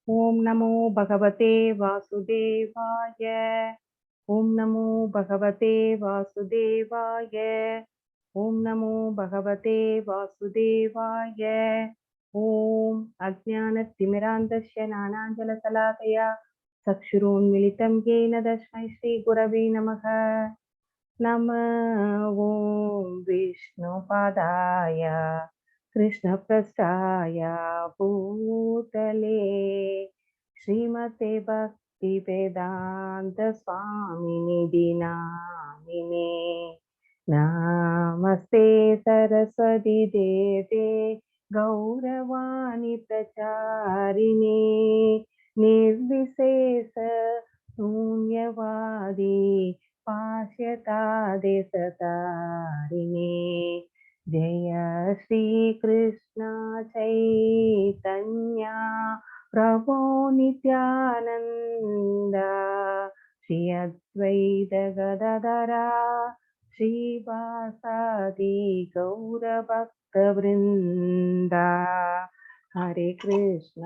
ओम नमो भगवते वासुदेवाय। ओम नमो भगवते वासुदेवाय। ओम नमो भगवते वासुदेवाय। ओम अज्ञानतिमिरान्धस्य ज्ञानाञ्जनशलाकया चक्षुरुन्मिलितं येन तस्मै श्रीगुरवे नमः। नमः ओम विष्णुपादाय कृष्णप्रस्थाय भूतले श्रीमते भक्ति वेदांत स्वामिनिधि नामिने। नमस्ते सरस्वती देवे गौरवाणी प्रचारिणे निर्विशेष शून्यवादी पाश्यतादेशतारिणे। जय श्री कृष्ण चैतन्य प्रभो नित्यानंद श्री अद्वैत गदाधरा श्रीवासादि गौरभक्त वृंदा। हरे कृष्ण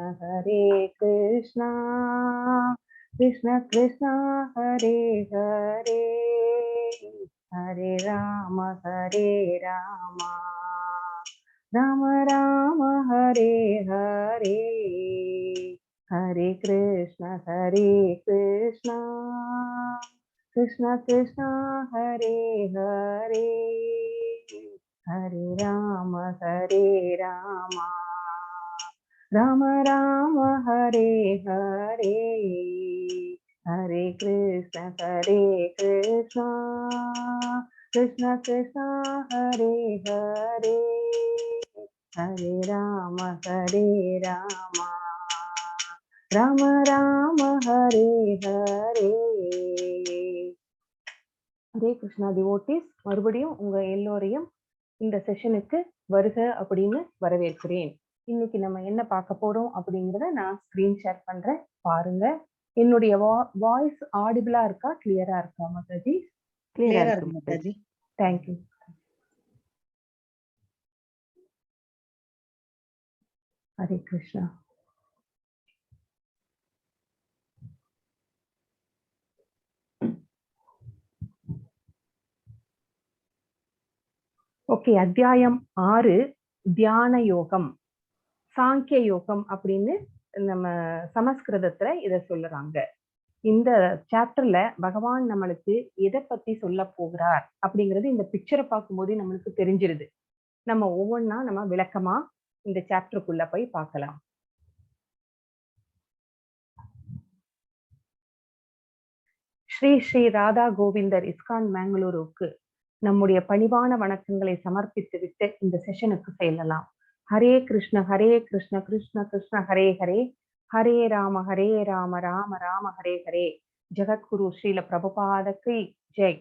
कृष्ण कृष्ण हरे हरे, हरे राम राम राम हरे हरे। हरे कृष्ण कृष्ण कृष्ण हरे हरे, हरे राम राम राम हरे हरे। हरे कृष्ण कृष्ण कृष्ण हरे हरे, हरे राम राम राम हरे हरे। ஹரே கிருஷ்ணா டிவோட்டிஸ், மறுபடியும் உங்க எல்லோரையும் இந்த செஷனுக்கு வருக அப்படின்னு வரவேற்கிறேன். இன்னைக்கு நம்ம என்ன பார்க்க போறோம் அப்படிங்கறத நான் ஸ்கிரீன் ஷேர் பண்றேன், பாருங்க. என்னுடைய வாய்ஸ் ஆடிபிளா இருக்கா, கிளியரா இருக்கா மாதாஜி? கிளியரா இருக்கு மாதாஜி. தேங்க்யூ. ஹரே கிருஷ்ணா. ஓகே, அத்தியாயம் 6 தியான யோகம், சாங்கிய யோகம் அப்படின்னு நம்ம சமஸ்கிருதத்துல இத சொல்லுறாங்க. இந்த சாப்டர்ல பகவான் நம்மளுக்கு எதை பத்தி சொல்ல போகிறார் அப்படிங்கிறது இந்த பிக்சரை பார்க்கும்போதே நம்மளுக்கு தெரிஞ்சிருது. நம்ம ஒவ்வொன்னா நம்ம விளக்கமா இந்த சாப்டருக்குள்ள போய் பார்க்கலாம். ஸ்ரீ ஸ்ரீ ராதா கோவிந்தர் இஸ்கான் மேங்களூருக்கு நம்முடைய பணிவான வணக்கங்களை சமர்ப்பித்து விட்டு இந்த செஷனுக்கு செல்லலாம். ஹரே கிருஷ்ண கிருஷ்ண கிருஷ்ண ஹரே ஹரே, ஹரே ராம ராம ராம ஹரே ஹரே. ஜெகத்குரு ஸ்ரீல பிரபுபாதக்கு ஜெய்.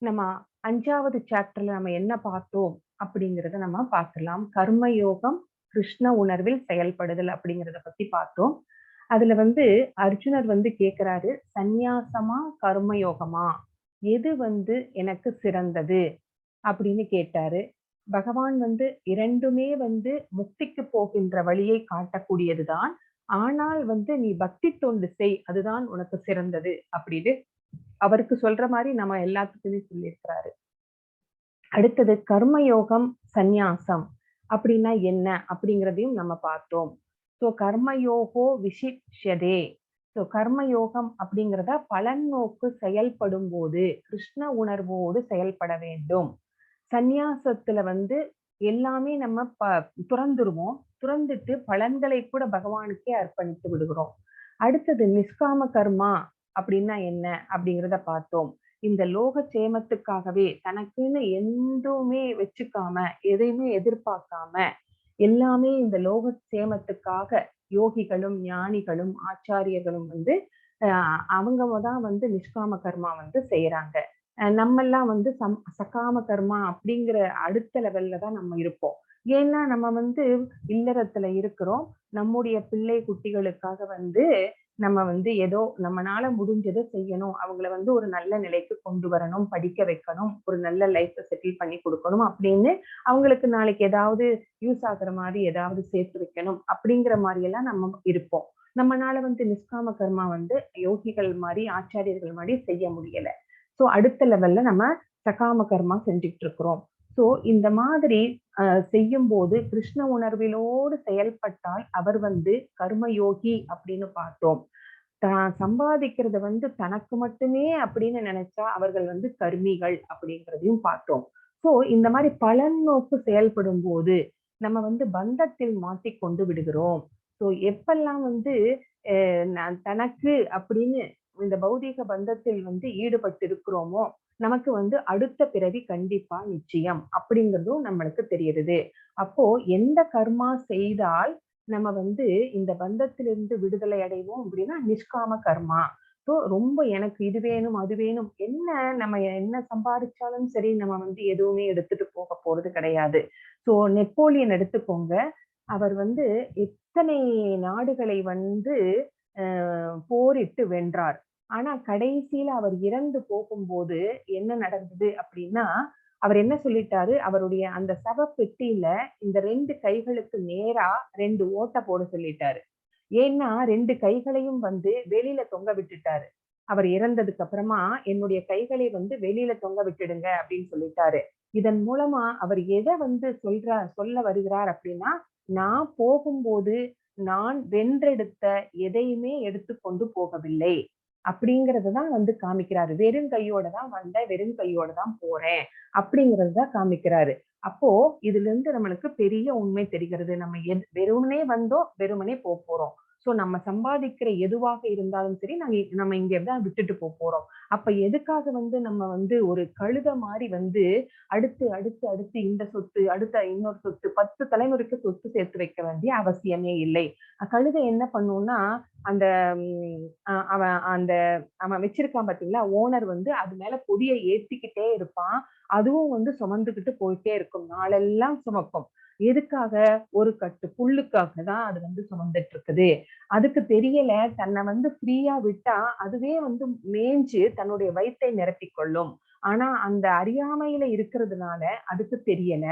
நம்ம 5வது சாப்டர்ல நம்ம என்ன பார்த்தோம் அப்படிங்கறத நம்ம பார்க்கலாம். கர்மயோகம், கிருஷ்ண உணர்வில் செயல்படுதல் அப்படிங்கறத பத்தி பார்த்தோம். அதுல அர்ஜுனர் கேக்குறாரு, சந்நியாசமா கர்மயோகமா, எது எனக்கு சிறந்தது அப்படின்னு கேட்டாரு. பகவான் இரண்டுமே முக்திக்கு போகின்ற வழியை காட்டக்கூடியதுதான். ஆனால் நீ பக்தி தொண்டு செய், அதுதான் உனக்கு சிறந்தது அப்படின்னு அவருக்கு சொல்ற மாதிரி நம்ம எல்லாத்துக்குமே சொல்லியிருக்கிறாரு. அடுத்தது கர்மயோகம், சந்நியாசம் அப்படின்னா என்ன அப்படிங்கிறதையும் நம்ம பார்த்தோம். சோ கர்மயோகோ விசிஷ்யதே. சோ கர்மயோகம் அப்படிங்கிறத பலன் நோக்கு செயல்படும் போது கிருஷ்ண உணர்வோடு செயல்பட வேண்டும். சந்நியாசத்துல எல்லாமே நம்ம துறந்துருவோம், துறந்துட்டு பலன்களை கூட பகவானுக்கே அர்ப்பணித்து விடுகிறோம். அடுத்தது நிஷ்காம கர்மா அப்படின்னா என்ன அப்படிங்கிறத பார்த்தோம். இந்த லோக சேமத்துக்காகவே தனக்குன்னு எதுவுமே வச்சுக்காம, எதையுமே எதிர்பார்க்காம, எல்லாமே இந்த லோக சேமத்துக்காக யோகிகளும் ஞானிகளும் ஆச்சாரியர்களும் அவங்கதான் நிஷ்காம கர்மா செய்யறாங்க. நம்ம எல்லாம் சகாம கர்மா அப்படிங்கிற அடுத்த லெவல்ல தான் நம்ம இருப்போம். ஏன்னா நம்ம இல்லறத்துல இருக்கிறோம், நம்முடைய பிள்ளை குட்டிகளுக்காக நம்ம வந்து ஏதோ நம்மனால முடிஞ்சதை செய்யணும், அவங்கள வந்து ஒரு நல்ல நிலைக்கு கொண்டு வரணும், படிக்க வைக்கணும், ஒரு நல்ல லைஃப்ப செட்டில் பண்ணி கொடுக்கணும் அப்படின்னு அவங்களுக்கு நாளைக்கு ஏதாவது யூஸ் ஆகுற மாதிரி ஏதாவது சேர்த்து வைக்கணும் அப்படிங்கிற மாதிரி எல்லாம் நம்ம இருப்போம். நம்மனால வந்து நிஷ்காம கர்மா வந்து யோகிகள் மாதிரி ஆச்சாரியர்கள் மாதிரி செய்ய முடியல. சோ அடுத்த லெவல்ல நம்ம சகாம கர்மா செஞ்சுட்டு இருக்கிறோம். சோ இந்த மாதிரி செய்யும் போது கிருஷ்ண உணர்விலோடு செயல்பட்டால் அவர் வந்து கர்மயோகி அப்படின்னு பார்த்தோம். தான் சம்பாதிக்கிறத வந்து தனக்கு மட்டுமே அப்படின்னு நினைச்சா அவர்கள் வந்து கர்மிகள் அப்படிங்கிறதையும் பார்த்தோம். சோ இந்த மாதிரி பலன் நோக்கு செயல்படும் போது நம்ம வந்து பந்தத்தில் மாட்டிக்கொண்டு விடுகிறோம். சோ எப்பெல்லாம் வந்து நான் தனக்கு அப்படின்னு இந்த பௌதீக பந்தத்தில் வந்து ஈடுபட்டு இருக்கிறோமோ நமக்கு வந்து அடுத்த பிறவி கண்டிப்பா நிச்சயம் அப்படிங்கிறதும் நம்மளுக்கு தெரியுது. அப்போ எந்த கர்மா செய்தால் நம்ம வந்து இந்த பந்தத்திலிருந்து விடுதலை அடைவோம் அப்படின்னா நிஷ்காம கர்மா. ஸோ ரொம்ப எனக்கு இது வேணும் அது வேணும் என்ன நம்ம என்ன சம்பாதிச்சாலும் சரி நம்ம வந்து எதுவுமே எடுத்துட்டு போக போறது கிடையாது. ஸோ நெப்போலியன் எடுத்துக்கோங்க. அவர் வந்து எத்தனை நாடுகளை வந்து போரிட்டு வென்றார். ஆனா கடைசியில அவர் இறந்து போகும்போது என்ன நடந்தது அப்படின்னா அவர் என்ன சொல்லிட்டாரு, அவருடைய அந்த சவப்பெட்டியில இந்த 2 கைகளுக்கு நேரா 2 ஓட்டை போட சொல்லிட்டாரு. ஏன்னா 2 கைகளையும் வந்து வெளியில தொங்க விட்டுட்டாரு. அவர் இறந்ததுக்கு அப்புறமா என்னுடைய கைகளை வந்து வெளியில தொங்க விட்டுடுங்க அப்படின்னு சொல்லிட்டாரு. இதன் மூலமா அவர் எதை வந்து சொல்ல வருகிறார் அப்படின்னா, நான் போகும்போது நான் வென்றெடுத்த எதையுமே எடுத்துக்கொண்டு போகவில்லை அப்படிங்கறதுதான் வந்து காமிக்கிறாரு. வெறும் கையோட தான் வந்தேன், வெறும் கையோட தான் போறேன் அப்படிங்கறதுதான் காமிக்கிறாரு. அப்போ இதுல இருந்து நம்மளுக்கு பெரிய உண்மை தெரிகிறது. நம்ம வெறுமனே வந்தோம், வெறுமனே போறோம். சோ நம்ம சம்பாதிக்கிற எதுவாக இருந்தாலும் சரி நம்ம இங்க தான் விட்டுட்டு போறோம். அப்ப எதுக்காக வந்து நம்ம வந்து ஒரு கழுத மாதிரி வந்து அடுத்து அடுத்து அடுத்து இந்த சொத்து அடுத்த இன்னொரு சொத்து 10 தலைமுறைக்கு சொத்து சேர்த்து வைக்க வேண்டிய அவசியமே இல்லை. கழுதை என்ன பண்ணும்னா அந்த அவன் அந்த அவன் வச்சிருக்கான் பாத்தீங்களா ஓனர் வந்து அது மேல பொதிய ஏத்திக்கிட்டே இருப்பான். அதுவும் வந்து சுமந்துகிட்டு போயிட்டே இருக்கும். நாளெல்லாம் சுமக்கும். எதுக்காக? ஒரு கட்டு புல்லுக்காக தான் அது வந்து சுமந்துட்டு இருக்குது. அதுக்கு தெரியல தன்னை வந்து ஃப்ரீயா விட்டா அதுவே வந்து மேய்ஞ்சு தன்னுடைய வயித்தை நிரப்பிக் கொள்ளும். ஆனா அந்த அறியாமையில இருக்கிறதுனால அதுக்கு தெரியல.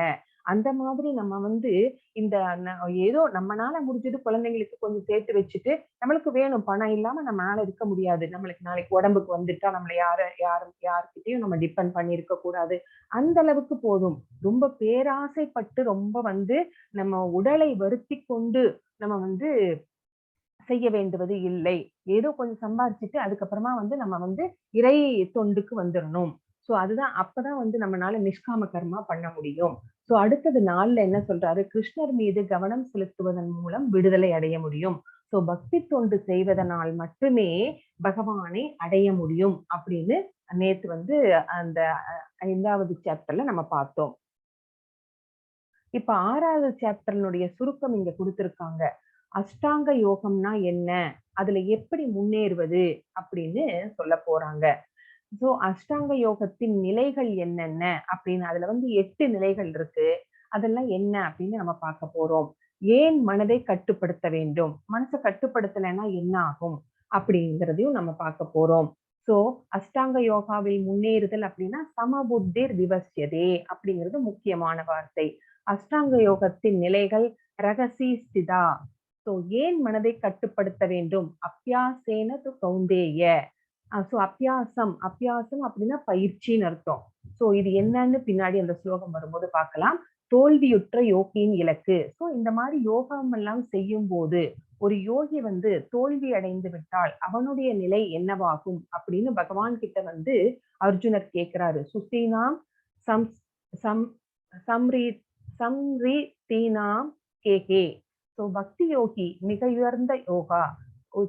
அந்த மாதிரி நம்ம வந்து இந்த ஏதோ நம்மனால முடிஞ்சது குழந்தைங்களுக்கு கொஞ்சம் சேர்த்து வச்சுட்டு நம்மளுக்கு வேணும் பணம் இல்லாம நம்மளால இருக்க முடியாது. நம்மளுக்கு நாளைக்கு உடம்புக்கு வந்துட்டா நம்மள யாருக்கிட்டையும் நம்ம டிபெண்ட் பண்ணி இருக்க கூடாது. அந்த அளவுக்கு போதும். ரொம்ப பேராசைப்பட்டு ரொம்ப வந்து நம்ம உடலை வருத்திக் கொண்டு நம்ம வந்து செய்ய வேண்டுவது இல்லை. ஏதோ கொஞ்சம் சம்பாதிச்சுட்டு அதுக்கப்புறமா வந்து நம்ம வந்து இறை தொண்டுக்கு வந்துரணும். சோ அதுதான் அப்பதான் வந்து நம்மனால நிஷ்காம கர்மா பண்ண முடியும். சோ அடுத்தது 4ல என்ன சொல்றாரு? கிருஷ்ணர் மீது கவனம் செலுத்துவதன் மூலம் விடுதலை அடைய முடியும். சோ பக்தி தொண்டு செய்வதனால் மட்டுமே பகவானை அடைய முடியும் அப்படின்னு நேத்து வந்து அந்த 5வது சாப்டர்ல நம்ம பார்த்தோம். இப்ப 6வது சாப்டர்னுடைய சுருக்கம் இங்க கொடுத்திருக்காங்க. அஷ்டாங்க யோகம்னா என்ன? அதுல எப்படி முன்னேறுவது? அப்படின்னு சொல்லப் போறாங்க. சோ அஷ்டாங்க யோகத்தின் நிலைகள் என்னென்ன? அப்படின்னு அதுல வந்து 8 நிலைகள் இருக்கு. அதெல்லாம் என்ன அப்படின்னு நம்ம பார்க்க போறோம். ஏன் மனதை கட்டுப்படுத்த வேண்டும்? மனசை கட்டுப்படுத்தலைன்னா என்ன ஆகும்? அப்படிங்கிறதையும் நம்ம பார்க்க போறோம். சோ அஷ்டாங்க யோகாவில் முன்னேறுதல் அப்படின்னா சமபுத்திர் விவஸ்யதே அப்படிங்கிறது முக்கியமான வார்த்தை. அஷ்டாங்க யோகத்தின் நிலைகள் ரகசி ஸ்திதா. சோ ஏன் மனதை கட்டுப்படுத்த வேண்டும்? அப்பியாசேன து கௌந்தேய. சோ அப்பியாசம் அப்பியாசம் அப்படின்னா பயிற்சின்னு அர்த்தம். சோ இது என்னன்னு பின்னாடி அந்த ஸ்லோகம் வரும்போது பார்க்கலாம். தோல்வியுற்ற யோகியின் இலக்கு. சோ இந்த மாதிரி யோகம் எல்லாம் செய்யும் போது ஒரு யோகி வந்து தோல்வி அடைந்து விட்டால் அவனுடைய நிலை என்னவாகும் அப்படின்னு பகவான் கிட்ட வந்து அர்ஜுனர் கேட்கிறாரு. சுசீனாம் சம் சம் சம்ரீ சம்ரீதீனாம் கேகே. சோ பக்தி யோகி மிக உயர்ந்த யோகா.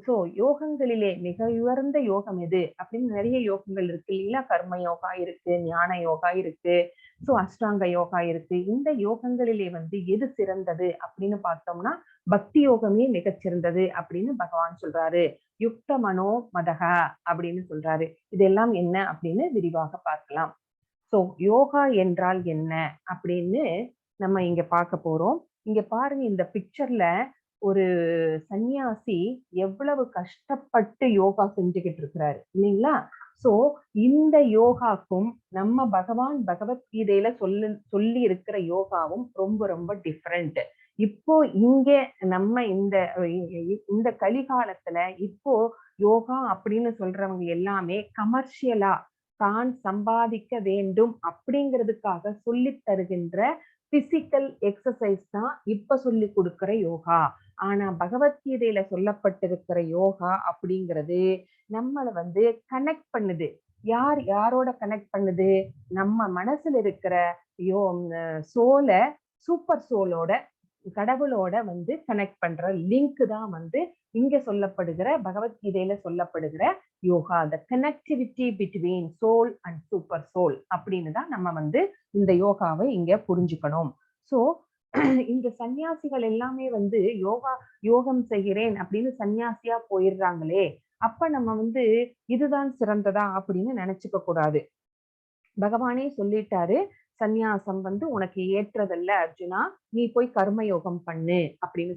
சோ யோகங்களிலே மிக உயர்ந்த யோகம் எது அப்படின்னு நிறைய யோகங்கள் இருக்கு இல்லைங்களா? கர்ம யோகா இருக்கு, ஞான யோகா இருக்கு, சோ அஷ்டாங்க யோகா இருக்கு. இந்த யோகங்களிலே வந்து எது சிறந்தது அப்படின்னு பார்த்தோம்னா பக்தி யோகமே மிகச்சிறந்தது அப்படின்னு பகவான் சொல்றாரு. யுக்த மனோ மதகா அப்படின்னு சொல்றாரு. இதெல்லாம் என்ன அப்படின்னு விரிவாக பார்க்கலாம். சோ யோகா என்றால் என்ன அப்படின்னு நம்ம இங்க பார்க்க போறோம். இங்க பாருங்க இந்த பிக்சர்ல ஒரு சன்னியாசி எவ்வளவு கஷ்டப்பட்டு யோகா செஞ்சுக்கிட்டு இருக்கிறாரு இல்லைங்களா? சோ இந்த யோகாக்கும் நம்ம பகவான் பகவத்கீதையில சொல்லி இருக்கிற யோகாவும் ரொம்ப ரொம்ப டிஃப்ரெண்ட். இப்போ இங்க நம்ம இந்த கலிகாலத்துல இப்போ யோகா அப்படின்னு சொல்றவங்க எல்லாமே கமர்ஷியலா தான் சம்பாதிக்க வேண்டும் அப்படிங்கிறதுக்காக சொல்லி தருகின்ற பிசிக்கல் எக்ஸசைஸ் தான் இப்ப சொல்லி கொடுக்கிற யோகா. ஆனா பகவத்கீதையில சொல்லப்பட்டிருக்கிற யோகா அப்படிங்கிறது நம்மள கனெக்ட் பண்ணுது. யாரோட கனெக்ட் பண்ணுது? நம்ம மனசுல இருக்கிற சோல சூப்பர் சோலோட, கடவுளோட கனெக்ட் பண்ற லிங்க் தான் இங்க சொல்லப்படுகிற பகவத்கீதையில சொல்லப்படுகிற yoga. The connectivity between soul and super soul அப்படின்னு தான் நம்ம இந்த யோகாவை இங்க புரிஞ்சுக்கணும். சோ இந்த சன்னியாசிகள் எல்லாமே யோகம் செய்கிறேன் அப்படின்னு சன்னியாசியா போயிடுறாங்களே, அப்ப நம்ம இதுதான் சிறந்ததா அப்படின்னு நினைச்சுக்க கூடாது. பகவானே சொல்லிட்டாரு, சந்நியாசம் உனக்கு ஏற்றதல்ல அர்ஜுனா, நீ போய் கர்ம யோகம் பண்ணு அப்படின்னு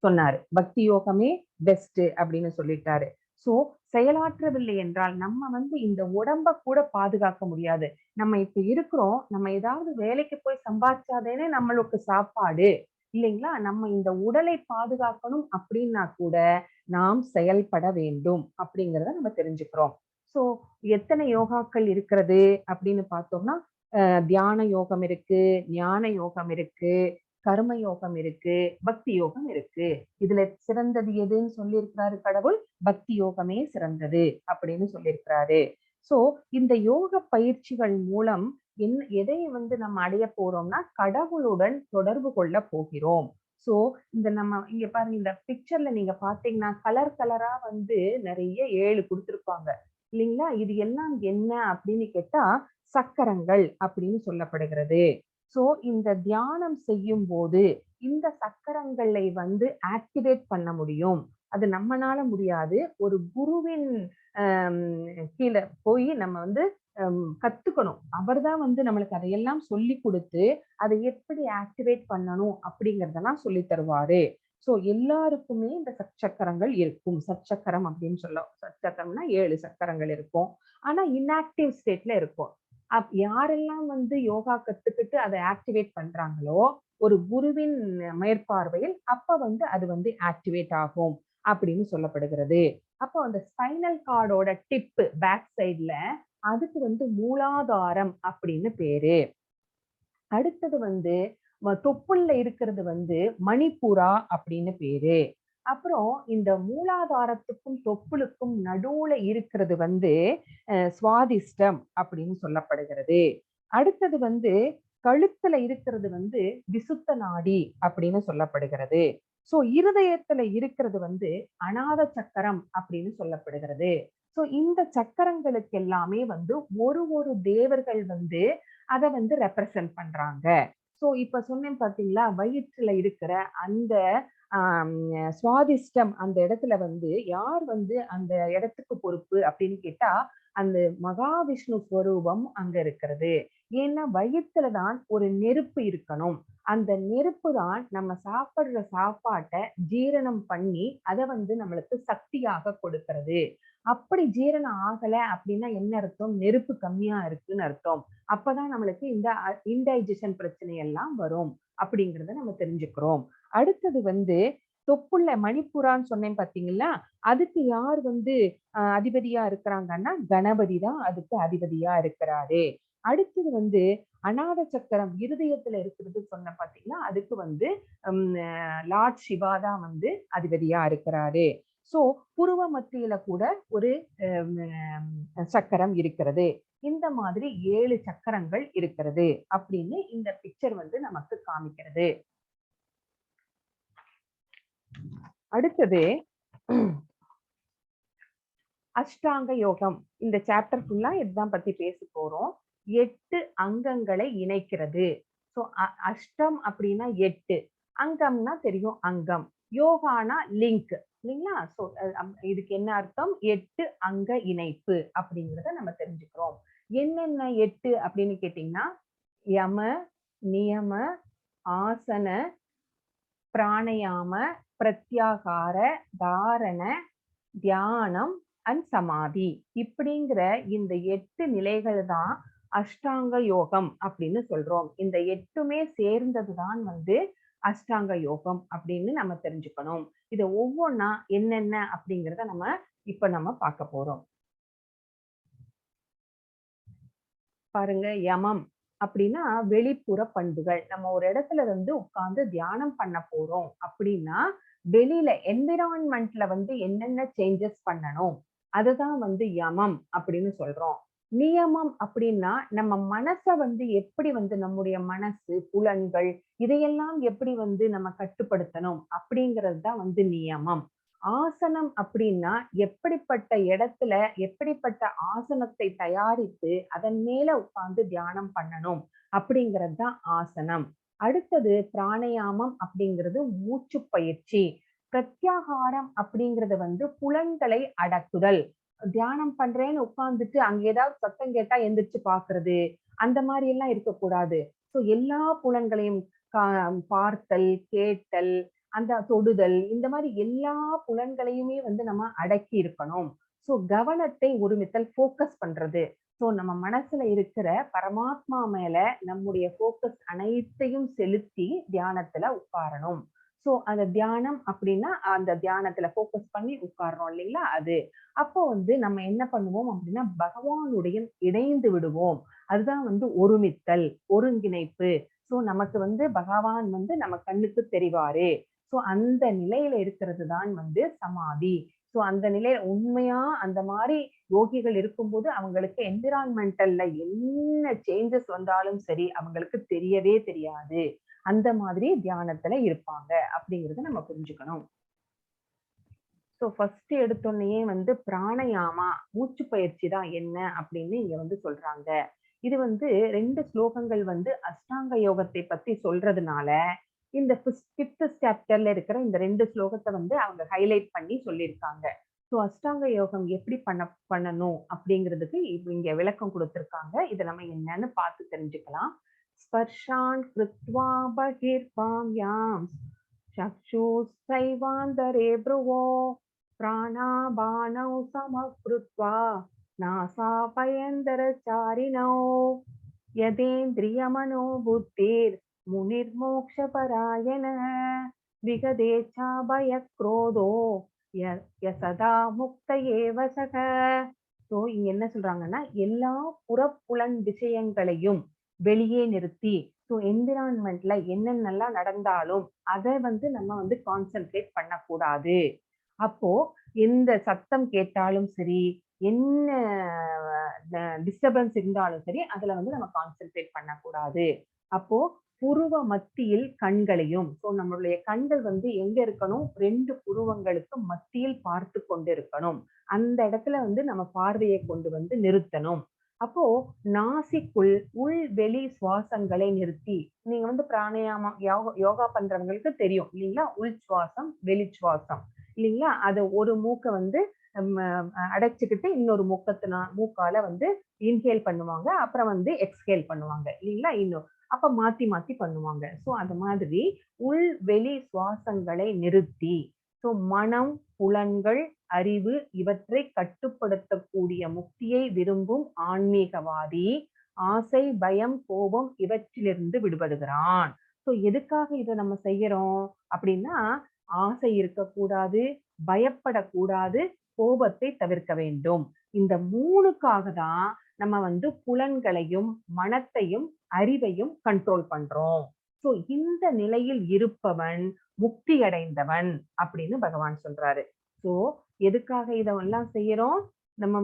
சொன்னாரு. பக்தி யோகமே பெஸ்ட் அப்படின்னு சொல்லிட்டாரு. சோ செயலாற்றவில்லை என்றால் நம்ம இந்த உடம்ப கூட பாதுகாக்க முடியாது. நம்ம இப்ப இருக்கிறோம், நம்ம ஏதாவது வேலைக்கு போய் சம்பாதிச்சாதேனே நம்மளுக்கு சாப்பாடு இல்லைங்களா? நம்ம இந்த உடலை பாதுகாக்கணும் அப்படின்னா கூட நாம் செயல்பட வேண்டும் அப்படிங்கிறத நம்ம தெரிஞ்சுக்கிறோம். சோ எத்தனை யோகாக்கள் இருக்கிறது அப்படின்னு பார்த்தோம்னா, தியான யோகம் இருக்கு, ஞான யோகம் இருக்கு, கர்ம யோகம் இருக்கு, பக்தி யோகம் இருக்கு. இதுல சிறந்தது எதுன்னு சொல்லியிருக்கிறாரு கடவுள்? பக்தி யோகமே சிறந்தது அப்படின்னு சொல்லியிருக்கிறாரு. சோ இந்த யோக பயிற்சிகள் மூலம் எதை நம்ம அடைய போறோம்னா, கடவுளுடன் தொடர்பு கொள்ள போகிறோம். சோ இந்த நம்ம இங்க பாருங்க, இந்த பிக்சர்ல நீங்க பாத்தீங்கன்னா கலர் கலரா நிறைய 7 கொடுத்திருப்பாங்க இல்லைங்களா? இது எல்லாம் என்ன அப்படின்னு கேட்டா சக்கரங்கள் அப்படின்னு சொல்லப்படுகிறது. சோ இந்த தியானம் செய்யும் போது இந்த சக்கரங்களை ஆக்டிவேட் பண்ண முடியும். அது நம்மனால முடியாது. ஒரு குருவின் கீழே போய் நம்ம கத்துக்கணும். அவர்தான் நம்மளுக்கு அதையெல்லாம் சொல்லி கொடுத்து அதை எப்படி ஆக்டிவேட் பண்ணணும் அப்படிங்கறதெல்லாம் சொல்லி தருவாரு. சோ எல்லாருக்குமே இந்த சச்சக்கரங்கள் இருக்கும். சச்சக்கரம் அப்படின்னு சச்சக்கரம்னா 7 சக்கரங்கள் இருக்கும். ஆனா இன்ஆக்டிவ் ஸ்டேட்ல இருக்கும். யாரெல்லாம் யோகா கத்துக்கிட்டு அதை ஆக்டிவேட் பண்றாங்களோ, ஒரு குருவின் மேற்பார்வையில் அப்ப அது ஆக்டிவேட் ஆகும் அப்படின்னு சொல்லப்படுகிறது. அப்போ அந்த ஸ்பைனல் கார்டோட டிப் பேக் சைட்ல அதுக்கு மூலாதாரம் அப்படின்னு பேரு. அடுத்தது தொப்புள்ள இருக்கிறது மணிப்புரா அப்படின்னு பேரு. அப்புறம் இந்த மூலாதாரத்துக்கும் தொப்புளுக்கும் நடுவுல இருக்கிறது சுவாதிஷ்டம் அப்படின்னு சொல்லப்படுகிறது. அடுத்தது கழுத்துல இருக்கிறது விசுத்த நாடி அப்படின்னு சொல்லப்படுகிறது. சோ இருதயத்துல இருக்கிறது அநாத சக்கரம் அப்படின்னு சொல்லப்படுகிறது. சோ இந்த சக்கரங்களுக்கு எல்லாமே ஒரு தேவர்கள் அதை ரெப்ரசன்ட் பண்றாங்க. சோ இப்ப சொன்னேன் பாத்தீங்களா, வயிற்றுல இருக்கிற அந்த சுவாதிஷ்டம் அந்த இடத்துல யார் அந்த இடத்துக்கு பொறுப்பு அப்படின்னு கேட்டா அந்த மகாவிஷ்ணு ஸ்வரூபம் அங்க இருக்கிறது. ஏன்னா வயிற்றுலதான் ஒரு நெருப்பு இருக்கணும். அந்த நெருப்பு தான் நம்ம சாப்பிடுற சாப்பாட்டை ஜீரணம் பண்ணி அதை நம்மளுக்கு சக்தியாக கொடுக்கிறது. அப்படி ஜீரணம் ஆகல அப்படின்னா என்ன அர்த்தம்? நெருப்பு கம்மியா இருக்குன்னு அர்த்தம். அப்பதான் நம்மளுக்கு இந்த இன்டைஜஷன் பிரச்சனை எல்லாம் வரும் அப்படிங்கறத நம்ம தெரிஞ்சுக்கிறோம். அடுத்தது தொப்புள்ள மணிப்புரான்னு சொன்னேன் பாத்தீங்களா, அதுக்கு யார் அதிபதியா இருக்கிறாங்கன்னா கணபதி தான் அதுக்கு அதிபதியா இருக்கிறாரு. அடுத்தது அநாத சக்கரம் இருதயத்துல இருக்கிறது சொன்ன பாத்தீங்கன்னா, அதுக்கு லார்ட் சிவா தான் அதிபதியா இருக்கிறாரு. சோ புருவ மத்தியில கூட ஒரு சக்கரம் இருக்கிறது. இந்த மாதிரி 7 சக்கரங்கள் இருக்கிறது அப்படின்னு இந்த பிக்சர் நமக்கு காமிக்கிறது. அடுத்தது அஷ்டாங்க யோகம். இந்த சாப்டர் ஃபுல்லா இதுதான் பத்தி பேச போறோம். 8 அங்கங்களை இணைக்கிறது. சோ அஷ்டம் அப்படின்னா 8, அங்கம்னா தெரியும் அங்கம், யோகானா லிங்க் இல்லைங்களா? சோ இதுக்கு என்ன அர்த்தம்? 8 அங்க இணைப்பு அப்படிங்கறத நம்ம தெரிஞ்சுக்கிறோம். என்னென்ன 8 அப்படின்னு கேட்டீங்கன்னா, யம, நியம, ஆசன, பிராணயாம, பிரத்யாகார, தாரண, தியானம் அண்ட் சமாதி இப்படிங்கிற இந்த 8 நிலைகள் தான் அஷ்டாங்க யோகம் அப்படின்னு சொல்றோம். இந்த 8மே சேர்ந்ததுதான் அஷ்டாங்க யோகம் அப்படின்னு நம்ம தெரிஞ்சுக்கணும். இத ஒவ்வொன்னா என்னென்ன அப்படிங்கறத நம்ம பார்க்க போறோம். பாருங்க, யமம் அப்படின்னா வெளிப்புற பண்புகள். நம்ம ஒரு இடத்துல உட்கார்ந்து தியானம் பண்ண போறோம் அப்படின்னா வெளியில என்விரான்மெண்ட்ல என்னென்ன சேஞ்சஸ் பண்ணணும் அதுதான் யமம் அப்படின்னு சொல்றோம். நியமம் அப்படின்னா நம்ம மனச எப்படி நம்முடைய மனசு, புலன்கள் இதையெல்லாம் எப்படி நம்ம கட்டுப்படுத்தணும் அப்படிங்கிறது தான் நியமம். ஆசனம் அப்படின்னா எப்படிப்பட்ட இடத்துல எப்படிப்பட்ட ஆசனத்தை தயாரித்து அதன் மேல உட்கார்ந்து தியானம் பண்ணணும் அப்படிங்கிறது தான் ஆசனம். அடுத்தது பிராணயாமம் அப்படிங்கிறது மூச்சு பயிற்சி. பிரத்யாகாரம் அப்படிங்கிறது புலன்களை அடக்குதல். தியானம் பண்றேன்னு உட்கார்ந்துட்டு அங்க ஏதாவது சத்தம் கேட்டா எந்திரிச்சு பாக்குறது, அந்த மாதிரி எல்லாம் இருக்கக்கூடாது. சோ எல்லா புலன்களையும் பார்த்தல், கேட்டல், அந்த தொடுதல், இந்த மாதிரி எல்லா புலன்களையுமே நம்ம அடக்கி இருக்கணும். சோ கவனத்தை ஒருமித்தல், ஃபோக்கஸ் பண்றது. சோ நம்ம மனசுல இருக்கிற பரமாத்மா மேல நம்முடைய ஃபோக்கஸ் அனைத்தையும் செலுத்தி தியானத்துல உட்காரணும். சோ அந்த தியானம் அப்படின்னா அந்த தியானத்துல ஃபோக்கஸ் பண்ணி உட்கார்றோம் இல்லைங்களா அது. அப்போ நம்ம என்ன பண்ணுவோம் அப்படின்னா பகவானுடைய இணைந்து விடுவோம். அதுதான் ஒருமித்தல், ஒருங்கிணைப்பு. சோ நமக்கு பகவான் நம்ம கண்ணுக்கு தெரிவாரு. சோ அந்த நிலையில இருக்கிறது தான் சமாதி. சோ அந்த நிலையில உண்மையா அந்த மாதிரி யோகிகள் இருக்கும்போது அவங்களுக்கு என்விரான்மெண்டல்ல என்ன சேஞ்சஸ் வந்தாலும் சரி அவங்களுக்கு தெரியவே தெரியாது. அந்த மாதிரி தியானத்துல இருப்பாங்க அப்படிங்கறத நம்ம புரிஞ்சுக்கணும். சோ ஃபர்ஸ்ட் எடுத்தோடனே பிராணயாமா மூச்சு பயிற்சி தான் என்ன அப்படின்னு இங்க சொல்றாங்க. இது 2 ஸ்லோகங்கள் அஷ்டாங்க யோகத்தை பத்தி சொல்றதுனால இந்த 5th சாப்டர்ல இருக்கிற இந்த 2 ஸ்லோகத்தை அவங்க ஹைலைட் பண்ணி சொல்லியிருக்காங்க. சோ அஷ்டாங்க யோகம் எப்படி பண்ணணும் அப்படிங்கிறதுக்கு இங்க விளக்கம் கொடுத்திருக்காங்க. இதை நம்ம என்னன்னு பார்த்து தெரிஞ்சுக்கலாம். ஸ்பர்ஷான் கிருத்வா பகிர்பாம்யாம் சக்ஷுஸ்தைவாந்தரே ப்ருவோ பிராணாபானௌ சமக்ருத்வா நாசாபயந்தரசாரிணோ யதேந்திரியமனோ புத்திர் முனிர்மோக்ஷபராயண விகதேச்சா பயக்ரோதோ யசதா முக்த ஏவசக. சோ இங்க என்ன சொல்றாங்கன்னா எல்லா புறப்புலன் விஷயங்களையும் வெளியே நிறுத்தி சோ என்விரான்மெண்ட்ல என்னென்னலாம் நடந்தாலும் அதை நம்ம கான்சென்ட்ரேட் பண்ணக்கூடாது. அப்போ எந்த சத்தம் கேட்டாலும் சரி, என்ன டிஸ்டர்பன்ஸ் இருந்தாலும் சரி அதுல நம்ம கான்சென்ட்ரேட் பண்ணக்கூடாது. அப்போ புருவ மத்தியில் கண்களையும், சோ நம்மளுடைய கண்கள் எங்க இருக்கணும், 2 புருவங்களுக்கு மத்தியில் பார்த்து கொண்டிருக்கணும். அந்த இடத்துல நம்ம பார்வையை கொண்டு நிறுத்தணும். அப்போ நாசிக்குள் உள் வெளி சுவாசங்களை நிறுத்தி, நீங்க பிராணயாமம் யோகா பண்றவங்களுக்கு தெரியும் இல்லைங்களா, உள் சுவாசம் வெளி சுவாசம் இல்லைங்களா. அது ஒரு மூக்கை அடைச்சுக்கிட்டு இன்னொரு மூக்கால இன்ஹேல் பண்ணுவாங்க, அப்புறம் எக்ஸ்ஹேல் பண்ணுவாங்க இல்லைங்களா. இன்னும் அப்ப மாத்தி மாத்தி பண்ணுவாங்க. சோ அந்த மாதிரி உள் வெளி சுவாசங்களை நிறுத்தி சோ மனம், புலன்கள், அறிவு இவற்றை கட்டுப்படுத்தக்கூடிய முக்தியை விரும்பும் ஆன்மீகவாதி ஆசை, பயம், கோபம் இவற்றிலிருந்து விடுபடுகிறான். சோ எதுக்காக இதை நம்ம செய்யறோம் அப்படின்னா ஆசை இருக்கக்கூடாது, பயப்படக்கூடாது, கோபத்தை தவிர்க்க வேண்டும். இந்த 3க்காக தான் நம்ம புலன்களையும் மனத்தையும் அறிவையும் கண்ட்ரோல் பண்றோம். சோ இந்த நிலையில் இருப்பவன் முக்தி அடைந்தவன் அப்படின்னு பகவான் சொல்றாரு. சோ எதுக்காக இதெல்லாம் செய்யறோம், நம்ம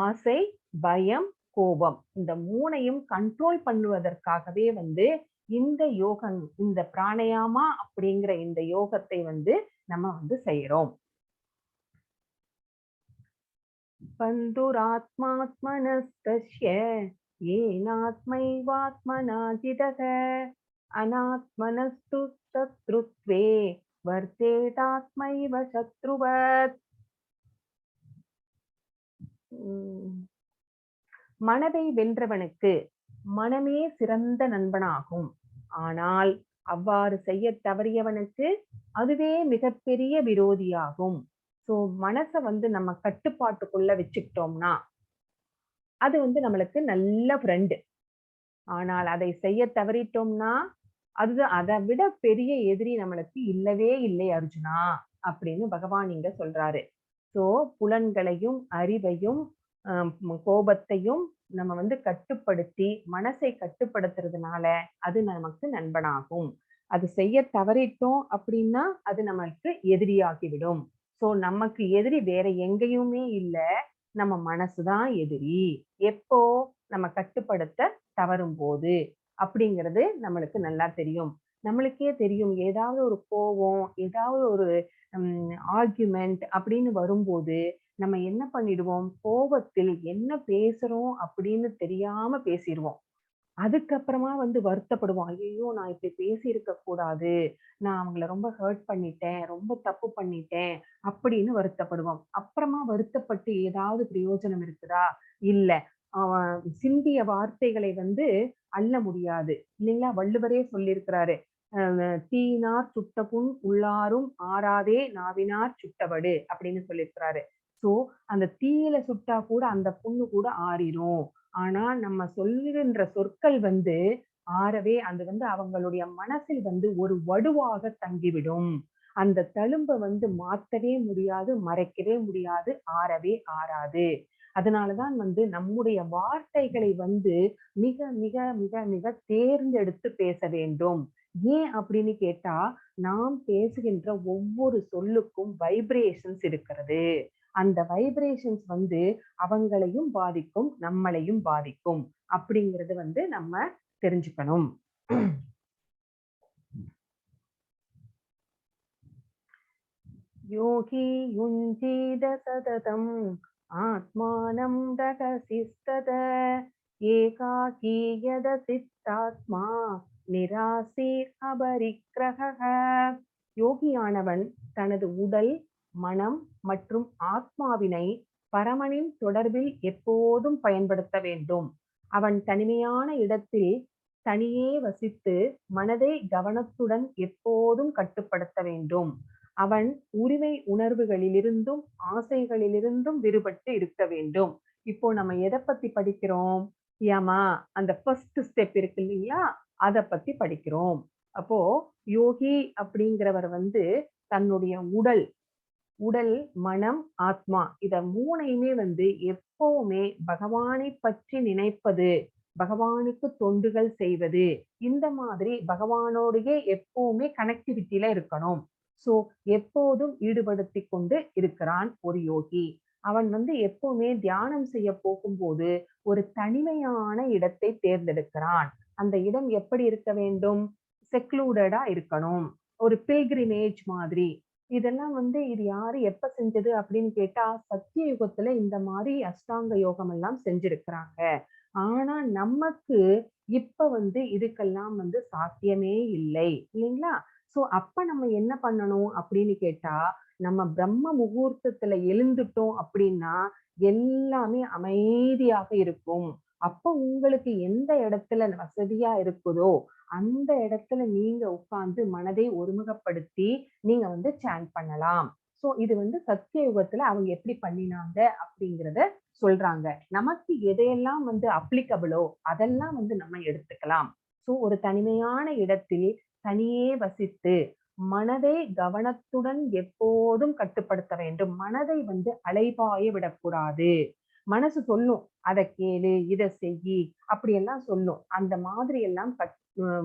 ஆசை, பயம், கோபம் இந்த 3ஐயும் கண்ட்ரோல் பண்ணுவதற்காகவே இந்த யோகம், இந்த பிராணயாமா அப்படிங்கிற இந்த யோகத்தை நம்ம செய்யறோம். பந்துராத்மாத்மனஸ்தஸ்ய ஏனாத்மைவாத்மனா ஜிதக அநாத்மனஸ்து சத்ருத்வே வர்த்தேதாத்மைவ சத்ருவத். மனதை வென்றவனுக்கு மனமே சிறந்த நண்பனாகும். ஆனால் அவ்வாறு செய்ய தவறியவனுக்கு அதுவே மிகப்பெரிய விரோதியாகும். சோ மனசை வந்து நம்ம கட்டுப்பாட்டுக்குள்ள வச்சுக்கிட்டோம்னா அது வந்து நம்மளுக்கு நல்ல ஃப்ரெண்டு. ஆனால் அதை செய்ய தவறிட்டோம்னா அதுதான் அதை விட பெரிய எதிரி நம்மளுக்கு இல்லவே இல்லை அர்ஜுனா அப்படின்னு பகவான் இங்க சொல்றாரு. சோ புலன்களையும் அறிவையும் கோபத்தையும் நம்ம வந்து கட்டுப்படுத்தி மனசை கட்டுப்படுத்துறதுனால அது நமக்கு நண்பனாகும். அது செய்ய தவறிட்டோம் அப்படின்னா அது நமக்கு எதிரியாகிவிடும். சோ நமக்கு எதிரி வேற எங்கேயுமே இல்ல, நம்ம மனசுதான் எதிரி. எப்போ நம்ம கட்டுப்படுத்த தவறும் போது அப்படிங்கிறது நம்மளுக்கு நல்லா தெரியும். நம்மளுக்கே தெரியும், ஏதாவது ஒரு கோவம், ஏதாவது ஒரு ஆர்குமெண்ட் அப்படின்னு வரும்போது நம்ம என்ன பண்ணிடுவோம், கோபத்தில் என்ன பேசுறோம் அப்படின்னு தெரியாம பேசிடுவோம். அதுக்கப்புறமா வந்து வருத்தப்படுவோம். ஐயோ, நான் இப்படி பேசியிருக்க கூடாது, நான் அவங்கள ரொம்ப ஹர்ட் பண்ணிட்டேன், ரொம்ப தப்பு பண்ணிட்டேன் அப்படின்னு வருத்தப்படுவோம். அப்புறமா வருத்தப்பட்டு ஏதாவது பிரயோஜனம் இருக்குதா? இல்ல. அவன் சிந்திய வார்த்தைகளை வந்து அள்ள முடியாது இல்லைங்களா? வள்ளுவரே சொல்லியிருக்கிறாரு, தீயினார் சுட்ட புண் உள்ளாரும் ஆறாதே நாவினார் சுட்டவடு அப்படின்னு சொல்லியிருக்கிறாரு. சோ அந்த தீயில சுட்டா கூட அந்த புண்ணு கூட ஆறிரும். ஆனா நம்ம சொல்லுகின்ற சொற்கள் வந்து ஆறவே அது வந்து அவங்களுடைய மனசில் வந்து ஒரு வடுவாக தங்கிவிடும். அந்த தழும்ப வந்து மாத்தவே முடியாது, மறைக்கவே முடியாது, ஆறவே ஆறாது. அதனாலதான் வந்து நம்முடைய வார்த்தைகளை வந்து மிக மிக மிக மிக தேர்ந்தெடுத்து பேச வேண்டும். ஏன் அப்படின்னு கேட்டா, நாம் பேசுகின்ற ஒவ்வொரு சொல்லுக்கும் வைப்ரேஷன்ஸ் இருக்கிறது. அந்த வைப்ரேஷன்ஸ் வந்து அவங்களையும் பாதிக்கும், நம்மளையும் பாதிக்கும் அப்படிங்கறது வந்து நம்ம தெரிஞ்சுக்கணும். யோகி யுஞ்சீத சததம் ஆத்மானம் ரகசிஸ்தத ஏகாகி யத சித்தாத்மா நிராசீர் அபரிக்ரஹ. யோகியானவன் தனது உடல், மனம் மற்றும் ஆத்மாவினை பரமனின் தொடர்பில் எப்போதும் பயன்படுத்த வேண்டும். அவன் தனிமையான இடத்தில் தனியே வசித்து மனதை கவனத்துடன் எப்போதும் கட்டுப்படுத்த வேண்டும். அவன் உரிமை உணர்வுகளிலிருந்தும் ஆசைகளிலிருந்தும் விடுபட்டு இருக்க வேண்டும். இப்போ நம்ம எதை பத்தி படிக்கிறோம்? யமா, அந்த ஃபர்ஸ்ட் ஸ்டெப் இருக்கு இல்லையா, அதை பத்தி படிக்கிறோம். அப்போ யோகி அப்படிங்கிறவர் வந்து தன்னுடைய உடல், மனம், ஆத்மா இத மூணையுமே வந்து எப்பவுமே பகவானை பற்றி நினைப்பது, பகவானுக்கு தொண்டுகள் செய்வது, இந்த மாதிரி பகவானோடையே எப்பவுமே கனெக்டிவிட்டியில இருக்கணும். சோ எப்போதும் ஈடுபடுத்தி கொண்டு இருக்கிறான் ஒரு யோகி. அவன் வந்து எப்பவுமே தியானம் செய்ய போகும்போது ஒரு தனிமையான இடத்தை தேர்ந்தெடுக்கிறான். அந்த இடம் எப்படி இருக்க வேண்டும்? செக்லூடடா இருக்கணும். ஒரு பில்கிரிமேஜ் மாதிரி. இதெல்லாம் வந்து இது யாரு எப்ப செஞ்சது அப்படின்னு கேட்டா, சத்திய யுகத்துல இந்த மாதிரி அஷ்டாங்க யோகம் எல்லாம் செஞ்சிருக்கிறாங்க. ஆனா நமக்கு இப்ப வந்து இதுக்கெல்லாம் வந்து சாத்தியமே இல்லை இல்லைங்களா? சோ அப்ப நம்ம என்ன பண்ணணும் அப்படின்னு கேட்டா, நம்ம பிரம்ம முகூர்த்தத்துல எழுந்துட்டோம் அப்படின்னா எல்லாமே அமைதியாக இருக்கும். அப்ப உங்களுக்கு எந்த இடத்துல வசதியா இருக்குதோ அந்த இடத்துல நீங்க உட்கார்ந்து மனதை ஒருமுகப்படுத்தி நீங்க வந்து சாண்ட் பண்ணலாம். சோ இது வந்து சத்திய யுகத்துல அவங்க எப்படி பண்ணினாங்க அப்படிங்கறத சொல்றாங்க. நமக்கு எதையெல்லாம் வந்து அப்ளிகபிளோ அதெல்லாம் வந்து நம்ம எடுத்துக்கலாம். சோ ஒரு தனிமையான இடத்தில் தனியே வசித்து மனதை கவனத்துடன் எப்போதும் கட்டுப்படுத்த வேண்டும். மனதை வந்து அலைபாய விடக்கூடாது. மனசு சொல்லும், அதை கேளு, இதை செய்யி, அப்படியெல்லாம் சொல்லும். அந்த மாதிரி எல்லாம்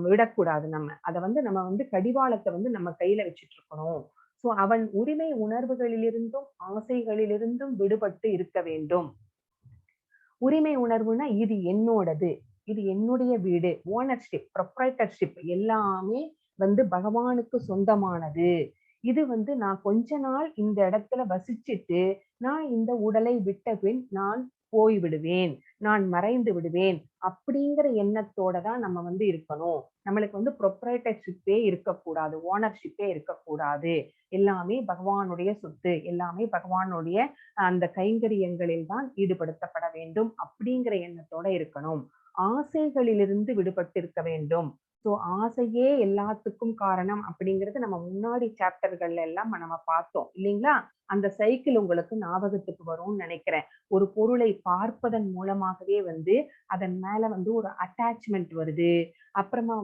விடக்கூடாது. அதை வந்து நம்ம வந்து கடிவாளத்தை வந்து நம்ம கையில வச்சுட்டு இருக்கணும். சோ அவன் உரிமை உணர்வுகளிலிருந்தும் ஆசைகளிலிருந்தும் விடுபட்டு இருக்க வேண்டும். உரிமை உணர்வுனா இது என்னோடது, இது என்னுடைய வீடு, ஓனர்ஷிப், ப்ரொப்ரைட்டர்ஷிப் எல்லாமே வந்து பகவானுக்கு சொந்தமானது. இது வந்து நான் கொஞ்ச நாள் இந்த இடத்துல வசிச்சுட்டு நான் இந்த உடலை விட்ட பின் நான் போய் விடுவேன், நான் மறைந்து விடுவேன் அப்படிங்கிற எண்ணத்தோட தான் நம்ம வந்து இருக்கணும். நம்மளுக்கு வந்து ப்ரொப்ரைட்டர்ஷிப்பே இருக்கக்கூடாது, ஓனர்ஷிப்பே இருக்கக்கூடாது. எல்லாமே பகவானுடைய சொத்து, எல்லாமே பகவானுடைய அந்த கைங்கரியங்களில் தான் ஈடுபடுத்தப்பட வேண்டும் அப்படிங்கிற எண்ணத்தோட இருக்கணும். ஆசைகளிலிருந்து விடுபட்டு இருக்க வேண்டும். சோ ஆசையே எல்லாத்துக்கும் காரணம் அப்படிங்கறது நம்ம முன்னாடி சாப்டர்கள்ல எல்லாம் நம்ம பார்த்தோம் இல்லைங்களா? அந்த சைக்கிள் உங்களுக்கு ஞாபகத்துக்கு வரும்னு நினைக்கிறேன். ஒரு பொருளை பார்ப்பதன் மூலமாகவே அதன் மேல ஒரு அட்டாச்மெண்ட் வருது. அப்புறமா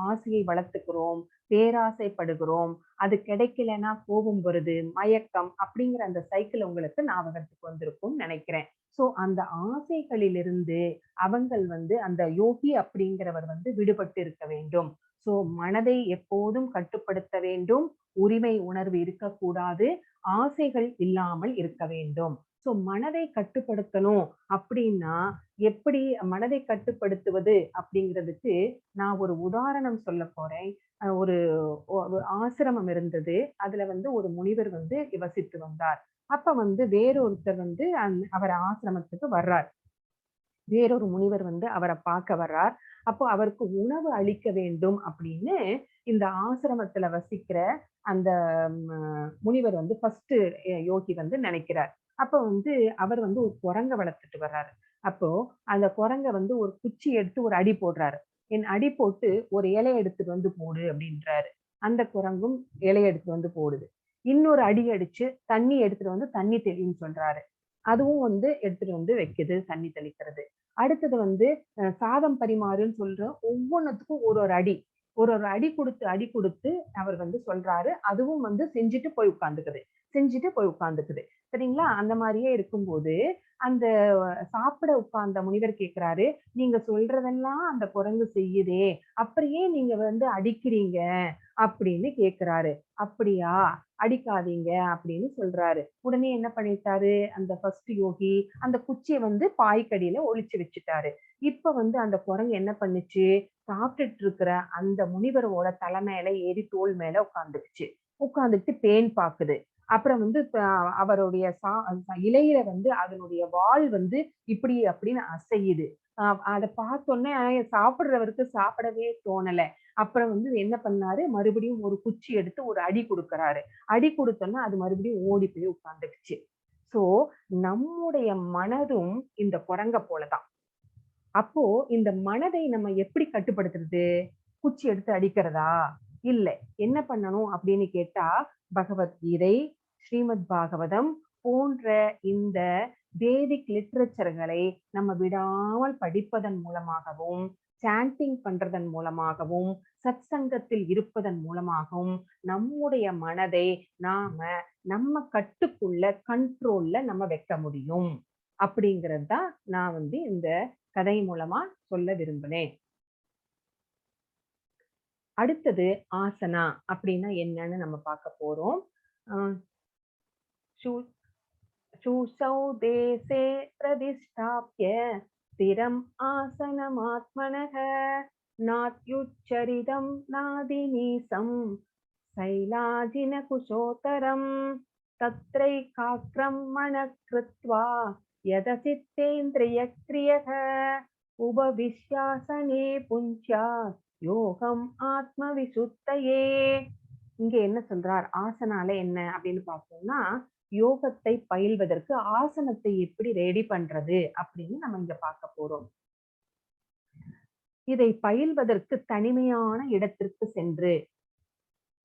ஆசையை வளர்த்துக்கிறோம், பேராசைப்படுகிறோம். அது கிடைக்கலன்னா கோபம் வருது, மயக்கம் அப்படிங்கிற அந்த சைக்கிள் உங்களுக்கு ஞாபகத்துக்கு வந்திருக்கும்னு நினைக்கிறேன். சோ அந்த ஆசைகளிலிருந்து அவங்கள் அந்த யோகி அப்படிங்கிறவர் விடுபட்டு இருக்க வேண்டும். சோ மனதை எப்போதும் கட்டுப்படுத்த வேண்டும். உரிமை உணர்வு இருக்கக்கூடாது. ஆசைகள் இல்லாமல் இருக்க வேண்டும். சோ மனதை கட்டுப்படுத்தணும் அப்படின்னா, எப்படி மனதை கட்டுப்படுத்துவது அப்படிங்கிறதுக்கு நான் ஒரு உதாரணம் சொல்லப் போறேன். ஒரு ஒரு ஆசிரமம் இருந்தது. அதுல ஒரு முனிவர் வசித்து வந்தார். அப்ப வேறொருத்தர் அவர் ஆசிரமத்துக்கு வர்றார். வேறொரு முனிவர் அவர பார்க்க வர்றார். அப்போ அவருக்கு உணவு அளிக்க வேண்டும் அப்படின்னு இந்த ஆசிரமத்துல வசிக்கிற அந்த முனிவர் ஃபர்ஸ்ட் யோகி நினைக்கிறார். அப்ப அவர் ஒரு குரங்க வளர்த்துட்டு வர்றாரு. அப்போ அந்த குரங்க ஒரு குச்சி எடுத்து ஒரு அடி போடுறாரு. என் அடி போட்டு ஒரு இலைய எடுத்துட்டு போடு அப்படின்றாரு. அந்த குரங்கும் இலைய எடுத்துட்டு போடுது. இன்னொரு அடி அடிச்சு தண்ணி எடுத்துட்டு தண்ணி தெளின்னு சொல்றாரு. அதுவும் எடுத்துட்டு வைக்குது, தண்ணி தெளிக்கிறது. அடுத்தது சாதம் பரிமாறுன்னு சொல்ற ஒவ்வொன்னுத்துக்கும் ஒரு ஒரு அடி. ஒரு ஒரு அடி குடுத்து அவர் சொல்றாரு. அதுவும் செஞ்சுட்டு போய் உட்கார்ந்துக்குது. செஞ்சுட்டு போய் உட்கார்ந்துக்குது. சரிங்களா? அந்த மாரியே இருக்கும்போது, அந்த சாப்பிட உட்கார்ந்த முனிவர் கேட்கிறாரு, "நீங்க சொல்றதெல்லாம் அந்த குரங்கு செய்யுதே, அப்புறம் ஏன் நீங்க அடிக்கிறீங்க?" அப்படின்னு கேட்கிறாரு. "அப்படியா? அடிக்காதீங்க" அப்படின்னு சொல்றாரு. உடனே என்ன பண்ணிட்டாரு, அந்த ஃபர்ஸ்ட் யோகி, அந்த குச்சிய பாய்க்கடியில ஒளிச்சு வச்சுட்டாரு. இப்ப அந்த குரங்கு என்ன பண்ணுச்சு, சாப்பிட்டுட்டு இருக்கிற அந்த முனிவரோட தலை மேல ஏறி தோள் மேல உட்கார்ந்துக்குச்சு. உட்கார்ந்துட்டு பேன் பாக்குது. அப்புறம் அவருடைய இலையில அதனுடைய வால் இப்படி அப்படின்னு அசையுது. அத பார்த்தோனே சாப்பிடுறவருக்கு சாப்பிடவே தோணல. அப்புறம் என்ன பண்ணாரு, மறுபடியும் ஒரு குச்சி எடுத்து ஒரு அடி குடுக்குறாரு. அடி குடுத்தோனே அது மறுபடியும் ஓடி போய் உட்கார்ந்துக்குச்சு. சோ நம்முடைய மனதும் இந்த குரங்க போலதான். அப்போ இந்த மனதை நம்ம எப்படி கட்டுப்படுத்துறது? குச்சி எடுத்து அடிக்கிறதா? இல்ல. என்ன பண்ணணும் அப்படின்னு கேட்டா, பகவத்கீதை, ஸ்ரீமத் பாகவதம் போன்ற இந்த வேதிக் லிட்டரேச்சர்களை நம்ம விடாமல் படிப்பதன் மூலமாகவும், சாண்டிங் பண்றதன் மூலமாகவும், சத்சங்கத்தில் இருப்பதன் மூலமாகவும், நம்முடைய மனதை நாம நம்ம கட்டுக்குள்ள, கண்ட்ரோல்ல நம்ம வைக்க முடியும். அப்படிங்கிறது தான் நான் இந்த கதை மூலமா சொல்ல விரும்பினேன். அடுத்தது ஆசனா அப்படின்னா என்னன்னு நம்ம பார்க்க போறோம். சு சுசௌ தேசே பிரதிஷ்டாப்ய ஸ்திரம் ஆசனமாத்மனः நாத்யுச்சரிதம் நாதிநீசம் சைலாஜின குஷோதரம் தத்ரைகாக்ரம் மனः கிருத்வா யதசித்தேந்திரிய க்ரியக உபவிஷ்யாசனே புஞ்சாத் யோகம் ஆத்ம விசுத்தையே. இங்க என்ன சொல்றார், ஆசனால என்ன அப்படின்னு பார்த்தோம்னா, யோகத்தை பயில்வதற்கு ஆசனத்தை எப்படி ரெடி பண்றது அப்படின்னு நம்ம இங்க பார்க்க போறோம். இதை பயில்வதற்கு தனிமையான இடத்திற்கு சென்று,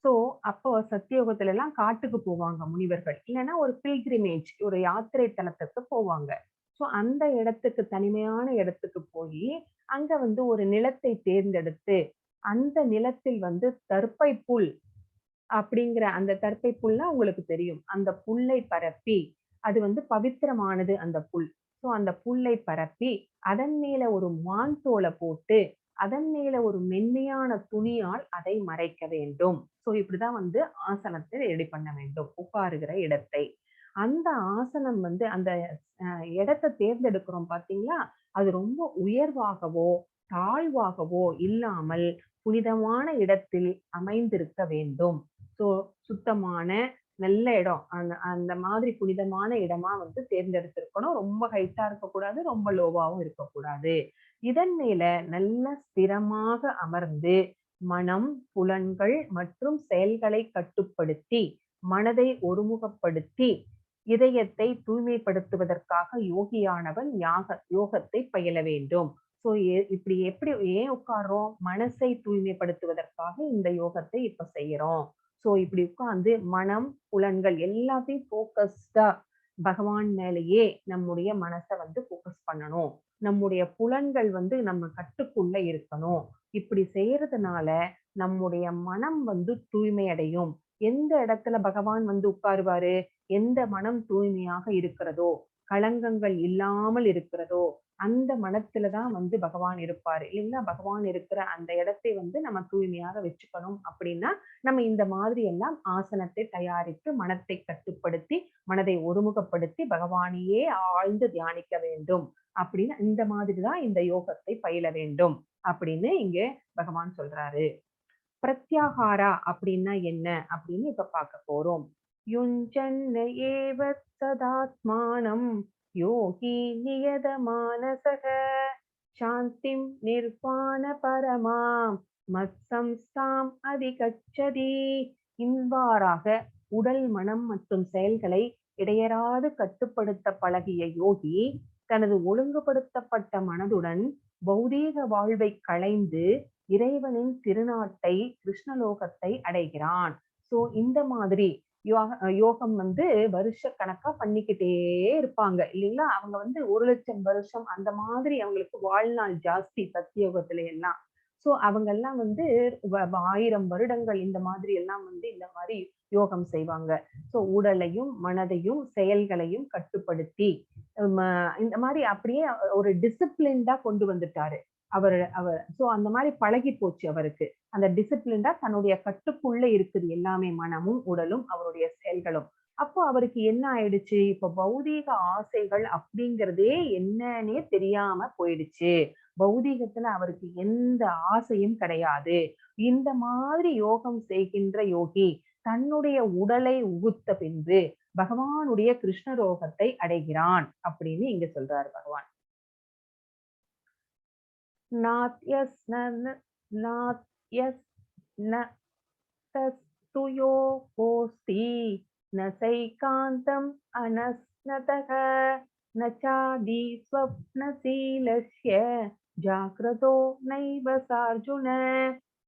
சோ அப்போ சத்தியோகத்துல எல்லாம் காட்டுக்கு போவாங்க முனிவர்கள். இல்லைன்னா ஒரு பில்கிரிமேஜ், ஒரு யாத்திரை தலத்துக்கு போவாங்க. சோ அந்த இடத்துக்கு, தனிமையான இடத்துக்கு போய் அங்க ஒரு நிலத்தை தேர்ந்தெடுத்து, அந்த நிலத்தில் தர்ப்பை புல் அப்படிங்கிற அந்த தர்ப்பை புல்னா உங்களுக்கு தெரியும். அந்த புல்லை பரப்பி, அது பவித்திரமானது அந்த புல். சோ அந்த புல்லை பரப்பி, அதன் மேல ஒரு மான் தோலை போட்டு, அதன் மேல ஒரு மென்மையான துணியால் அதை மறைக்க வேண்டும். சோ இப்படிதான் ஆசனத்தை ரெடி பண்ண வேண்டும், உட்காருகிற இடத்தை. அந்த ஆசனம் அந்த இடத்தை தேர்ந்தெடுக்கிறோம் பாத்தீங்களா, அது ரொம்ப உயர்வாகவோ, தாழ்வாகவோ இல்லாமல் புனிதமான இடத்தில் அமைந்திருக்க வேண்டும். சோ சுத்தமான நல்ல இடம். அந்த மாதிரி புனிதமான இடமா தேர்ந்தெடுத்திருக்கணும். ரொம்ப ஹைட்டா இருக்கக்கூடாது, ரொம்ப லோவாவும் இருக்கக்கூடாது. இதன் மேல நல்ல ஸ்திரமாக அமர்ந்து, மனம், புலன்கள் மற்றும் செயல்களை கட்டுப்படுத்தி, மனதை ஒருமுகப்படுத்தி, இதயத்தை தூய்மைப்படுத்துவதற்காக யோகியானவன் யோகத்தை பயில வேண்டும். சோ இப்படி எப்படி ஏன் உட்கார்றோம்? மனசை தூய்மைப்படுத்துவதற்காக இந்த யோகத்தை இப்ப செய்யறோம். சோ இப்படி உட்கார்ந்து மனம், புலன்கள் எல்லாத்தையும் ஃபோக்கஸ்டா பகவான் மேலேயே நம்முடைய மனசை வந்து ஃபோக்கஸ் பண்ணணும். நம்முடைய புலன்கள் வந்து நம்ம கட்டுக்குள்ள இருக்கணும். இப்படி செய்யறதுனால நம்முடைய மனம் வந்து தூய்மை அடையும். எந்த இடத்துல பகவான் வந்து உட்காருவாரு? எந்த மனம் தூய்மையாக இருக்கிறதோ, களங்கங்கள் இல்லாமல் இருக்கிறதோ, அந்த மனத்துல தான் வந்து பகவான் இருப்பாரு. இல்லைங்களா? பகவான் இருக்கிற அந்த இடத்தை வந்து நம்ம தூய்மையாக வச்சுக்கணும் அப்படின்னா, நம்ம இந்த மாதிரி எல்லாம் ஆசனத்தை தயாரித்து, மனத்தை கட்டுப்படுத்தி, மனதை ஒருமுகப்படுத்தி பகவானையே ஆழ்ந்து தியானிக்க வேண்டும். அப்படின்னு இந்த மாதிரி தான் இந்த யோகத்தை பயில வேண்டும். அப்படின்னு இங்க பகவான் சொல்றாரு. பிரத்யாகாரா அப்படின்னா என்ன அப்படின்னு இப்ப பார்க்க போறோம். யுஞ்சன்ன ஏவ சதாத்மானம் யோகி நியத மானசக சாந்திம் நிர்வாண பரமாம் மத்சம்ஸ்தாம் அதிகச்சதி. இவ்வாறாக உடல், மனம் மற்றும் செயல்களை இடையறாது கட்டுப்படுத்த பழகிய யோகி தனது ஒழுங்குபடுத்தப்பட்ட மனதுடன் பௌதீக வாழ்வை களைந்து இறைவனின் திருநாட்டை, கிருஷ்ணலோகத்தை அடைகிறான். சோ இந்த மாதிரி யோகம் வந்து வருஷ கணக்கா பண்ணிக்கிட்டே இருப்பாங்க இல்லைங்களா? அவங்க வந்து 1,00,000 வருஷம் அந்த மாதிரி அவங்களுக்கு வாழ்நாள் ஜாஸ்தி சத்தியோகத்துல எல்லாம். சோ அவங்க எல்லாம் வந்து 1000 வருடங்கள் இந்த மாதிரி எல்லாம் வந்து இந்த மாதிரி யோகம் செய்வாங்க. சோ உடலையும், மனதையும், செயல்களையும் கட்டுப்படுத்தி இந்த மாதிரி அப்படியே ஒரு டிசிப்ளின்டா கொண்டு வந்துட்டாரு. அவர் சோ அந்த மாதிரி பழகி போச்சு அவருக்கு. அந்த டிசிப்ளின்டா தன்னுடைய கட்டுக்குள்ள இருக்குது எல்லாமே, மனமும், உடலும், அவருடைய செயல்களும். அப்போ அவருக்கு என்ன ஆயிடுச்சு? இப்ப பௌதீக ஆசைகள் அப்படிங்கிறதே என்னன்னே தெரியாம போயிடுச்சு. பௌதீகத்துல அவருக்கு எந்த ஆசையும் கிடையாது. இந்த மாதிரி யோகம் செய்கின்ற யோகி தன்னுடைய உடலை உகுத்த பின்பு பகவானுடைய கிருஷ்ணரோகத்தை அடைகிறான் அப்படின்னு இங்க சொல்றாரு பகவான். नात्यस्तु योगोऽस्ति न सैकान्तम् अनस्नतः न चादि स्वप्नशीलस्य ஜாக்கிரதோ நைவ சார்ஜுன.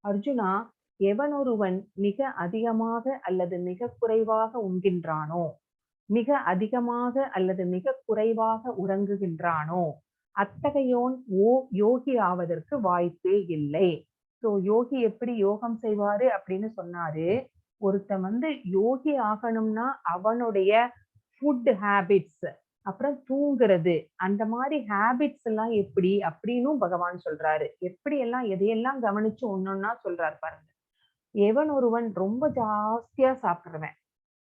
அர்ஜுனா, எவனொருவன் மிக அதிகமாக அல்லது மிக குறைவாக உண்கின்றானோ, மிக அதிகமாக அல்லது மிக குறைவாக உறங்குகின்றானோ, அத்தகையோன் யோகி ஆவதற்கு வாய்ப்பே இல்லை. சோ யோகி எப்படி யோகம் செய்வாரு அப்படின்னு சொன்னாரு. ஒருத்தன் வந்து யோகி ஆகணும்னா அவனுடைய ஃபுட் ஹேபிட்ஸ், அப்புறம் தூங்குறது, அந்த மாதிரி ஹேபிட்ஸ் எல்லாம் எப்படி அப்படின்னும் பகவான் சொல்றாரு. எப்படி எல்லாம் எதையெல்லாம் கவனிச்சு ஒன்னொன்னா சொல்றாரு பாருங்க. எவன் ஒருவன் ரொம்ப ஜாஸ்தியா சாப்பிடுறவன்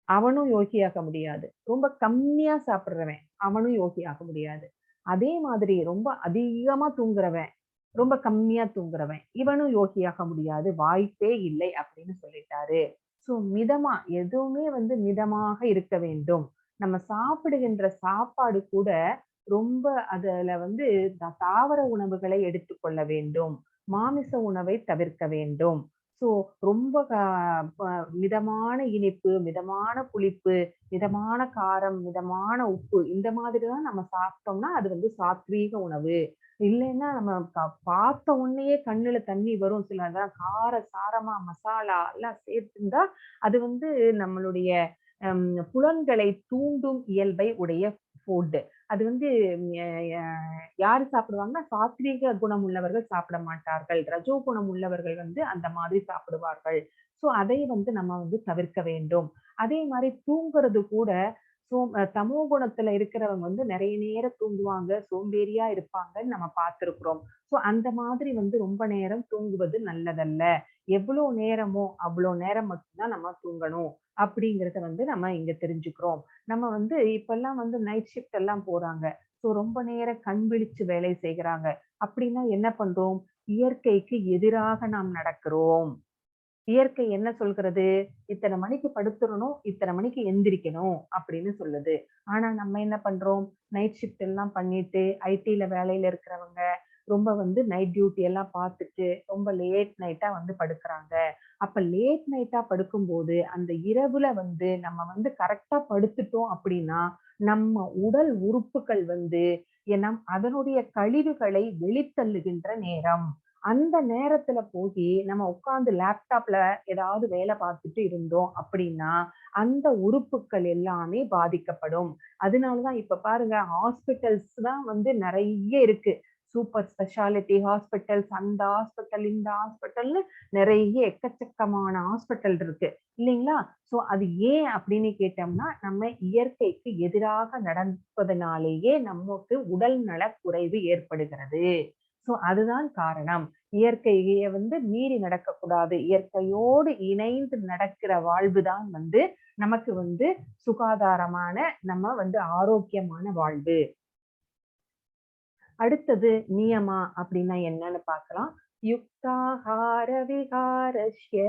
அவனும் யோகியாக முடியாது. ரொம்ப கம்மியா சாப்பிடுறவன் அவனும் யோகியாக முடியாது. அதே மாதிரி ரொம்ப அதிகமா தூங்குறவன், ரொம்ப கம்மியா தூங்குறவன் இவனும் யோகியாக முடியாது, வாய்ப்பே இல்லை அப்படின்னு சொல்லிட்டாரு. சோ மிதமா எதுவுமே வந்து மிதமாக இருக்க வேண்டும். நம்ம சாப்பிடுகின்ற சாப்பாடு கூட ரொம்ப அதுல வந்து தாவர உணவுகளை எடுத்துக்கொள்ள வேண்டும். மாமிச உணவை தவிர்க்க வேண்டும். சோ ரொம்ப மிதமான இனிப்பு, மிதமான புளிப்பு, மிதமான காரம், மிதமான உப்பு இந்த மாதிரிதான் நம்ம சாப்பிட்டோம்னா அது வந்து சாத்வீக உணவு. இல்லைன்னா நம்ம பார்த்த உடனேயே கண்ணுல தண்ணி வரும். சில கார சாரமா மசாலா எல்லாம் சேர்த்திருந்தா அது வந்து நம்மளுடைய புலன்களை தூண்டும் இயல்பை உடைய ஃபுட். அது வந்து யாரு சாப்பிடுவாங்கன்னா சாத்வீக குணம் உள்ளவர்கள் சாப்பிட மாட்டார்கள். ரஜோ குணம் உள்ளவர்கள் வந்து அந்த மாதிரி சாப்பிடுவார்கள். சோ அதை வந்து நம்ம வந்து தவிர்க்க வேண்டும். அதே மாதிரி தூங்குறது கூட தமோ குணத்துல இருக்கிறவங்க வந்து நிறைய நேரம் தூங்குவாங்க, சோம்பேறியா இருப்பாங்கன்னு நம்ம பார்த்திருக்கிறோம். சோ அந்த மாதிரி வந்து ரொம்ப நேரம் தூங்குவது நல்லதல்ல. எவ்வளவு நேரமோ அவ்வளவு நேரம் மட்டும்தான் நம்ம தூங்கணும் அப்படிங்கறத வந்து நம்ம இங்க தெரிஞ்சுக்கிறோம். நம்ம வந்து இப்பெல்லாம் வந்து நைட் ஷிஃப்ட் எல்லாம் போறாங்க. சோ ரொம்ப நேரம் கண் விழிச்சு வேலை செய்கிறாங்க. அப்படின்னா என்ன பண்றோம்? இயற்கைக்கு எதிராக நாம் நடக்கிறோம். இயற்கை என்ன சொல்கிறது? இத்தனை மணிக்கு படுத்துறணும், இத்தனை மணிக்கு எந்திரிக்கணும் அப்படின்னு சொல்லுது. ஆனா நம்ம என்ன பண்றோம்? நைட் ஷிஃப்ட் எல்லாம் பண்ணிட்டு ஐடில வேலையில இருக்கிறவங்க, ரொம்ப வந்து நைட் டியூட்டி எல்லாம் பார்த்துட்டு ரொம்ப லேட் நைட்டா வந்து படுக்கிறாங்க. அப்ப லேட் நைட்டா படுக்கும்போது அந்த இரவுல வந்து நம்ம வந்து கரெக்டா படுத்துட்டோம் அப்படின்னா நம்ம உடல் உறுப்புகள் வந்து அதனுடைய கழிவுகளை வெளித்தள்ளுகின்ற நேரம். அந்த நேரத்துல போயி நம்ம உட்கார்ந்து லேப்டாப்ல ஏதாவது வேலை பார்த்துட்டு இருந்தோம் அப்படின்னா அந்த உறுப்புகள் எல்லாமே பாதிக்கப்படும். அதனாலதான் இப்ப பாருங்க ஹாஸ்பிட்டல்ஸ் தான் வந்து நிறைய இருக்கு. சூப்பர் ஸ்பெஷாலிட்டி ஹாஸ்பிட்டல்ஸ், அந்த ஹாஸ்பிட்டல், இந்த ஹாஸ்பிட்டல்னு நிறைய எக்கச்சக்கமான ஹாஸ்பிட்டல் இருக்கு இல்லைங்களா? சோ அது ஏன் அப்படின்னு கேட்டோம்னா நம்ம இயற்கைக்கு எதிராக நடப்பதனாலேயே நமக்கு உடல் நல குறைவு ஏற்படுகிறது. சோ அதுதான் காரணம். இயற்கையை வந்து மீறி நடக்கக்கூடாது. இயற்கையோடு இணைந்து நடக்கிற வாழ்வுதான் வந்து நமக்கு வந்து சுகாதாரமான, நம்ம வந்து ஆரோக்கியமான வாழ்வு. அடுத்தது நியமா அப்படின்னா என்னன்னு பார்க்கலாம். யுக்தாஹார விஹாரஸ்ய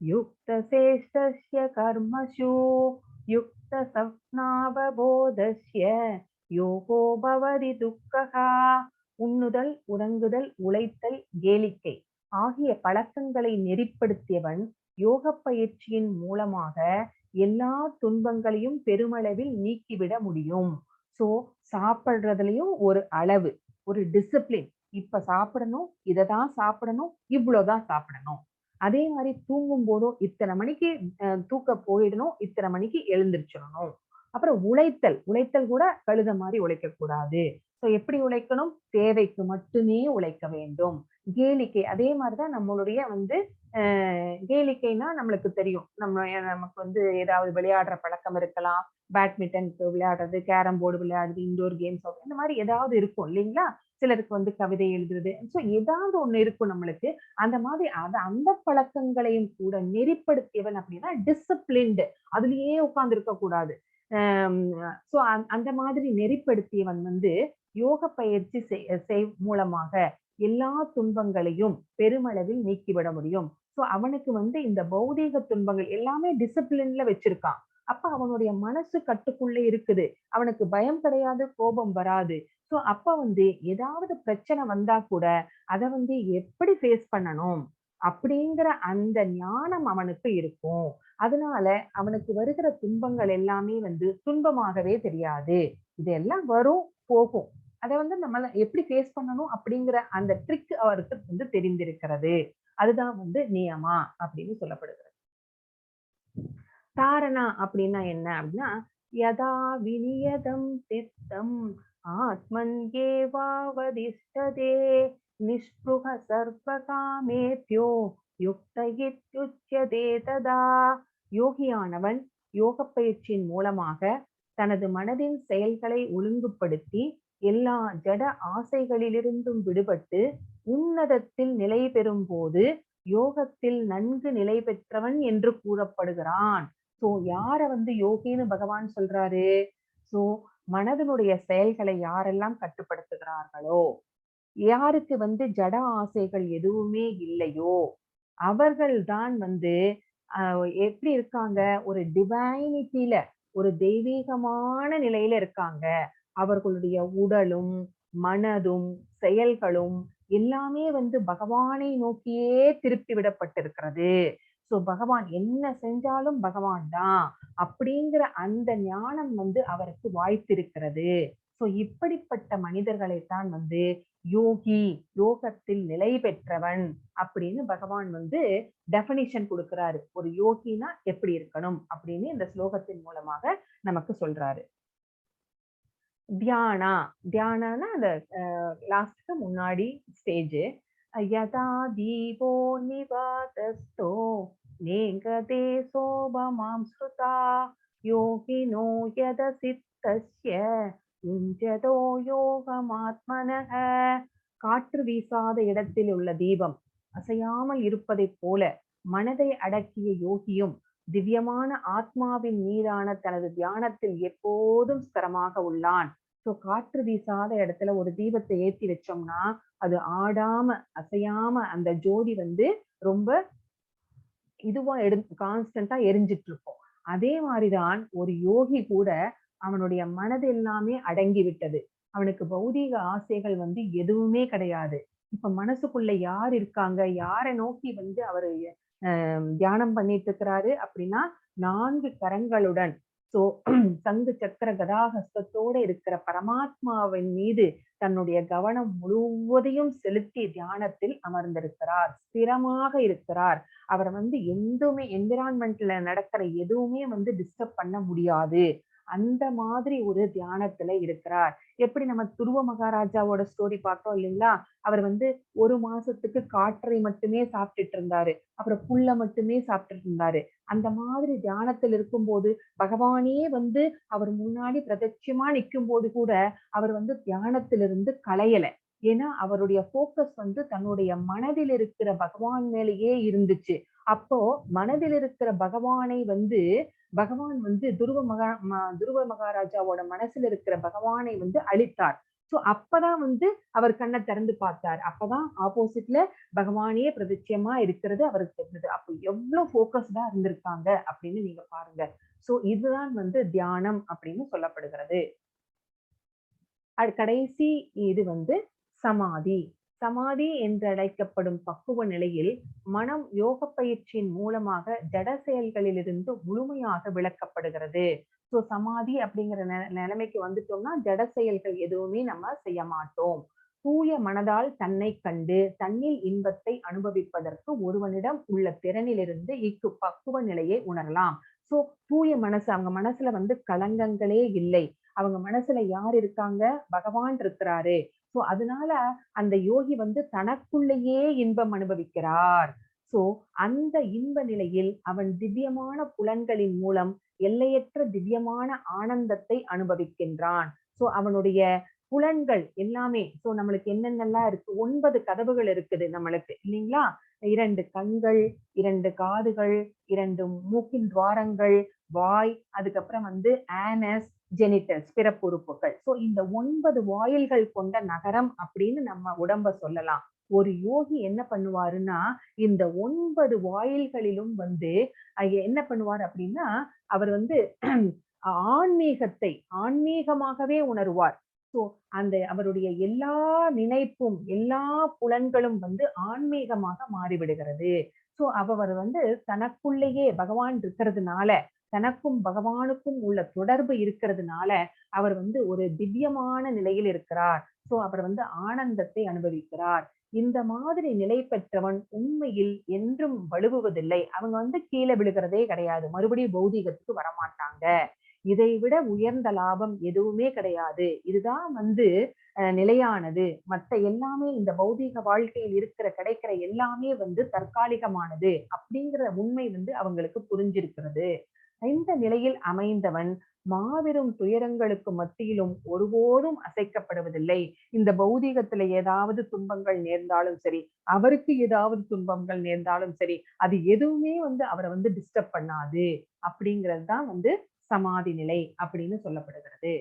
யுக்த சேஷ்டஸ்ய கர்மசு யுக்த சப்னாவபோதஸ்ய யோகோ பவதி துக்கஹா. உண்ணுதல், உறங்குதல், உழைத்தல், கேளிக்கை ஆகிய பழக்கங்களை நெறிப்படுத்தியவன் யோக பயிற்சியின் மூலமாக எல்லா துன்பங்களையும் பெருமளவில் நீக்கிவிட முடியும். சோ சாப்பிடுறதுலயும் ஒரு அளவு, ஒரு டிசிப்ளின். இப்ப சாப்பிடணும், இததான் சாப்பிடணும், இவ்வளவுதான் சாப்பிடணும். அதே மாதிரி தூங்கும் போதும் இத்தனை மணிக்கு தூக்கம் போயிடணும், இத்தனை மணிக்கு எழுந்திருச்சிடணும். அப்புறம் உழைத்தல், உழைத்தல் கூட கழுத மாதிரி உழைக்க கூடாது. சோ எப்படி உழைக்கணும்? தேவைக்கு மட்டுமே உழைக்க வேண்டும். கேளிக்கை அதே மாதிரிதான் நம்மளுடைய வந்து கேளிக்கைனா நம்மளுக்கு தெரியும். நமக்கு வந்து ஏதாவது விளையாடுற பழக்கம் இருக்கலாம். பேட்மிண்டன் விளையாடுறது, கேரம் போர்டு விளையாடுறது, இன்டோர் கேம்ஸ் இந்த மாதிரி ஏதாவது இருக்கும் இல்லைங்களா? சிலருக்கு வந்து கவிதை எழுதுறது. சோ ஏதாவது ஒண்ணு இருக்கும் நம்மளுக்கு. அந்த மாதிரி அந்த பழக்கங்களையும் கூட நெறிப்படுத்தியவன் அப்படின்னா டிசிப்ளின்டு. அதுலயே உட்கார்ந்து இருக்க கூடாது. சோ அந்த மாதிரி நெறிப்படுத்தியவன் வந்து யோக பயிற்சி மூலமாக எல்லா துன்பங்களையும் பெருமளவில் நீக்கிவிட முடியும். சோ அவனுக்கு வந்து இந்த பௌதீக துன்பங்கள் எல்லாமே டிசிப்ளின்ல வச்சிருக்கான். அப்ப அவனுடைய மனசு கட்டுக்குள்ள இருக்குது. அவனுக்கு பயம் கிடையாது, கோபம் வராது. சோ அப்ப வந்து ஏதாவது பிரச்சனை வந்தா கூட அத வந்து எப்படி ஃபேஸ் பண்ணணும் அப்படிங்கிற அந்த ஞானம் அவனுக்கு இருக்கும். அதனால அவனுக்கு வருகிற துன்பங்கள் எல்லாமே வந்து துன்பமாகவே தெரியாது. இதெல்லாம் வரும், போகும். அத வந்து நம்ம எப்படி ஃபேஸ் பண்ணணும் அப்படிங்கிற அந்த ட்ரிக் அவருக்கு வந்து தெரிந்திருக்கிறது. அதுதான் வந்து நியமா அப்படின்னு சொல்லப்படுகிறது. தாரணா அப்படின்னா என்ன அப்படின்னா யதா விநியதம் சித்தம் ஆத்மன் ஏவாவதிஷ்டதே நிஸ்புக சர்வகாமேத்யோ யுக்த இத்யுச்யதே ததா. யோகியானவன் யோக பயிற்சியின் மூலமாக தனது மனதின் செயல்களை ஒழுங்குபடுத்தி எல்லா ஜட ஆசைகளிலிருந்தும் விடுபட்டு உன்னதத்தில் நிலை பெறும் போது யோகத்தில் நன்கு நிலை பெற்றவன் என்று கூறப்படுகிறான். சோ யார வந்து யோகின்னு பகவான் சொல்றாரு? சோ மனதனுடைய செயல்களை யாரெல்லாம் கட்டுப்படுத்துகிறார்களோ, யாருக்கு வந்து ஜட ஆசைகள் எதுவுமே இல்லையோ, அவர்கள் தான் வந்து எப்படி இருக்காங்க? ஒரு டிவைனிட்டில, ஒரு தெய்வீகமான நிலையில இருக்காங்க. அவர்களுடைய உடலும், மனதும், செயல்களும் எல்லாமே வந்து பகவானை நோக்கியே திருப்பி விடப்பட்டிருக்கிறது. சோ பகவான் என்ன செஞ்சாலும் பகவான் தான் அப்படிங்கிற அந்த ஞானம் வந்து அவருக்கு வாய்த்திருக்கிறது. சோ இப்படிப்பட்ட மனிதர்களைத்தான் வந்து யோகி, யோகத்தில் நிலை பெற்றவன் அப்படின்னு பகவான் வந்து டெஃபினிஷன் கொடுக்கிறாரு. ஒரு யோகினா எப்படி இருக்கணும் அப்படின்னு இந்த ஸ்லோகத்தின் மூலமாக நமக்கு சொல்றாரு. தியானா, தியானானா அந்த லாஸ்ட்க்கு முன்னாடி ஸ்டேஜ். யதா தீபோ நிவாதஸ்தோ நேங்கதே சோபமாம் ஸ்ருதா யோகினோ யத சித்தஸ்ய யுஞ்சதோ யோகமாத்மனஹ. காற்று வீசாத இடத்தில் உள்ள தீபம் அசையாமல் இருப்பதைப் போல மனதை அடக்கிய யோகியும் திவ்யமான ஆத்மாவின் மீதான தனது தியானத்தில் எப்போதும் ஸ்திரமாக உள்ளான். சோ காற்று வீசாத இடத்துல ஒரு தீபத்தை ஏத்தி வச்சோம்னா அது ஆடாம அசையாம அந்த ஜோதி வந்து ரொம்ப இதுவா கான்ஸ்டன்டா எரிஞ்சிட்டு இருக்கும். அதே மாதிரிதான் ஒரு யோகி கூட அவனுடைய மனது எல்லாமே அடங்கி விட்டது. அவனுக்கு பௌதீக ஆசைகள் வந்து எதுவுமே கிடையாது. இப்ப மனசுக்குள்ள யார் இருக்காங்க, யாரை நோக்கி வந்து அவரு தியானம் பண்ணிட்டு இருக்கிறாரு அப்படின்னா 4 கரங்களுடன் சோ சங்கு சக்கர கதாஹஸ்தத்தோட இருக்கிற பரமாத்மாவின் மீது தன்னுடைய கவனம் முழுவதையும் செலுத்தி தியானத்தில் அமர்ந்திருக்கிறார், ஸ்திரமாக இருக்கிறார். அவரை வந்து எதுவுமே என்விரான்மெண்ட்ல நடக்கிற எதுவுமே வந்து டிஸ்டர்ப் பண்ண முடியாது. அந்த மாதிரி ஒரு தியானத்துல இருக்கிறார். எப்படி நம்ம துருவ மகாராஜாவோட ஸ்டோரி பார்த்தோம் இல்லைங்களா? அவர் வந்து 1 மாசத்துக்கு காற்றை மட்டுமே சாப்பிட்டுட்டு இருந்தாரு. அப்புறம் புல்ல மட்டுமே சாப்பிட்டுட்டு இருந்தாரு. அந்த மாதிரி தியானத்தில் இருக்கும்போது பகவானே வந்து அவர் முன்னாடி பிரத்யட்சமா நிக்கும்போது கூட அவர் வந்து தியானத்திலிருந்து கலையல. ஏன்னா அவருடைய ஃபோக்கஸ் வந்து தன்னுடைய மனதில் இருக்கிற பகவான் மேலேயே இருந்துச்சு. அப்போ மனதில் இருக்கிற பகவானை வந்து பகவான் வந்து துருவ மகாராஜாவோட மனசுல இருக்கிற பகவானை வந்து அழித்தார். சோ அப்பதான் வந்து அவர் கண்ணை திறந்து பார்த்தார். அப்பதான் ஆப்போசிட்ல பகவானே பிரதிட்சயமா இருக்கிறது அவருக்கு தெரிஞ்சது. அப்ப எவ்வளவு ஃபோக்கஸ்டா இருந்திருக்காங்க அப்படின்னு நீங்க பாருங்க. சோ இதுதான் வந்து தியானம் அப்படின்னு சொல்லப்படுகிறது. கடைசி இது வந்து சமாதி. சமாதி என்றழைக்கப்படும் பக்குவ நிலையில் மனம் யோக பயிற்சியின் மூலமாக ஜட செயல்களிலிருந்து முழுமையாக விலக்கப்படுகிறது. சோ சமாதி அப்படிங்கிற நிலைமைக்கு வந்துட்டோம்னா ஜட செயல்கள் எதுவுமே நம்ம செய்ய மாட்டோம். தூய மனதால் தன்னை கண்டு தன்னில் இன்பத்தை அனுபவிப்பதற்கு ஒருவனிடம் உள்ள திறனிலிருந்து பக்குவ நிலையை உணரலாம். சோ தூய மனசு, அவங்க மனசுல வந்து களங்கங்களே இல்லை. அவங்க மனசுல யார் இருக்காங்க? பகவான் இருக்கிறாரு. சோ அதனால அந்த யோகி வந்து தனக்குள்ளேயே இன்பம் அனுபவிக்கிறார். சோ அந்த இன்ப நிலையில் அவன் திவ்யமான புலன்களின் மூலம் எல்லையற்ற திவ்யமான ஆனந்தத்தை அனுபவிக்கின்றான். சோ அவனுடைய புலன்கள் எல்லாமே சோ நம்மளுக்கு என்னென்னலாம் இருக்கு? 9 கதவுகள் இருக்குது நம்மளுக்கு இல்லைங்களா? 2 கண்கள், 2 காதுகள், 2 மூக்கின் துவாரங்கள், வாய், அதுக்கப்புறம் வந்து ஆனஸ், ஜெனிட்டல்ஸ், பிறப்புறுப்புகள். சோ இந்த 9 வாயில்கள் கொண்ட நகரம் அப்படின்னு நம்ம உடம்ப சொல்லலாம். ஒரு யோகி என்ன பண்ணுவாருன்னா, இந்த 9 வாயில்களிலும் வந்து என்ன பண்ணுவார் அப்படின்னா, அவர் வந்து ஆன்மீகத்தை ஆன்மீகமாகவே உணருவார். சோ அந்த அவருடைய எல்லா நினைப்பும், எல்லா புலன்களும் வந்து ஆன்மீகமாக மாறிவிடுகிறது. சோ அவர் வந்து தனக்குள்ளேயே பகவான் இருக்கிறதுனால, தனக்கும் பகவானுக்கும் உள்ள தொடர்பு இருக்கிறதுனால, அவர் வந்து ஒரு திவ்யமான நிலையில் இருக்கிறார். சோ அவர் வந்து ஆனந்தத்தை அனுபவிக்கிறார். இந்த மாதிரி நிலை பெற்றவன் உண்மையில் என்றும் வழுவுவதில்லை. அவங்க வந்து கீழே விழுகிறதே கிடையாது. மறுபடியும் பௌதீகத்துக்கு வரமாட்டாங்க. இதை விட உயர்ந்த லாபம் எதுவுமே கிடையாது. இதுதான் வந்து நிலையானது. மத்த எல்லாமே இந்த பௌதீக வாழ்க்கையில் கிடைக்கிற எல்லாமே வந்து தற்காலிகமானது. அப்படிங்கிற உண்மை வந்து அவங்களுக்கு புரிஞ்சிருக்கிறது. இந்த நிலையில் அமைந்தவன் மாபெரும் துயரங்களுக்கு மத்தியிலும் ஒருபோதும் அசைக்கப்படுவதில்லை. இந்த பௌதீகத்துல ஏதாவது துன்பங்கள் நேர்ந்தாலும் சரி, அவருக்கு ஏதாவது துன்பங்கள் நேர்ந்தாலும் சரி, அது எதுவுமே வந்து அவரை வந்து டிஸ்டர்ப் பண்ணாது. அப்படிங்கிறது தான் வந்து சமாதி நிலை அப்படின்னு சொல்லப்படுகிறது.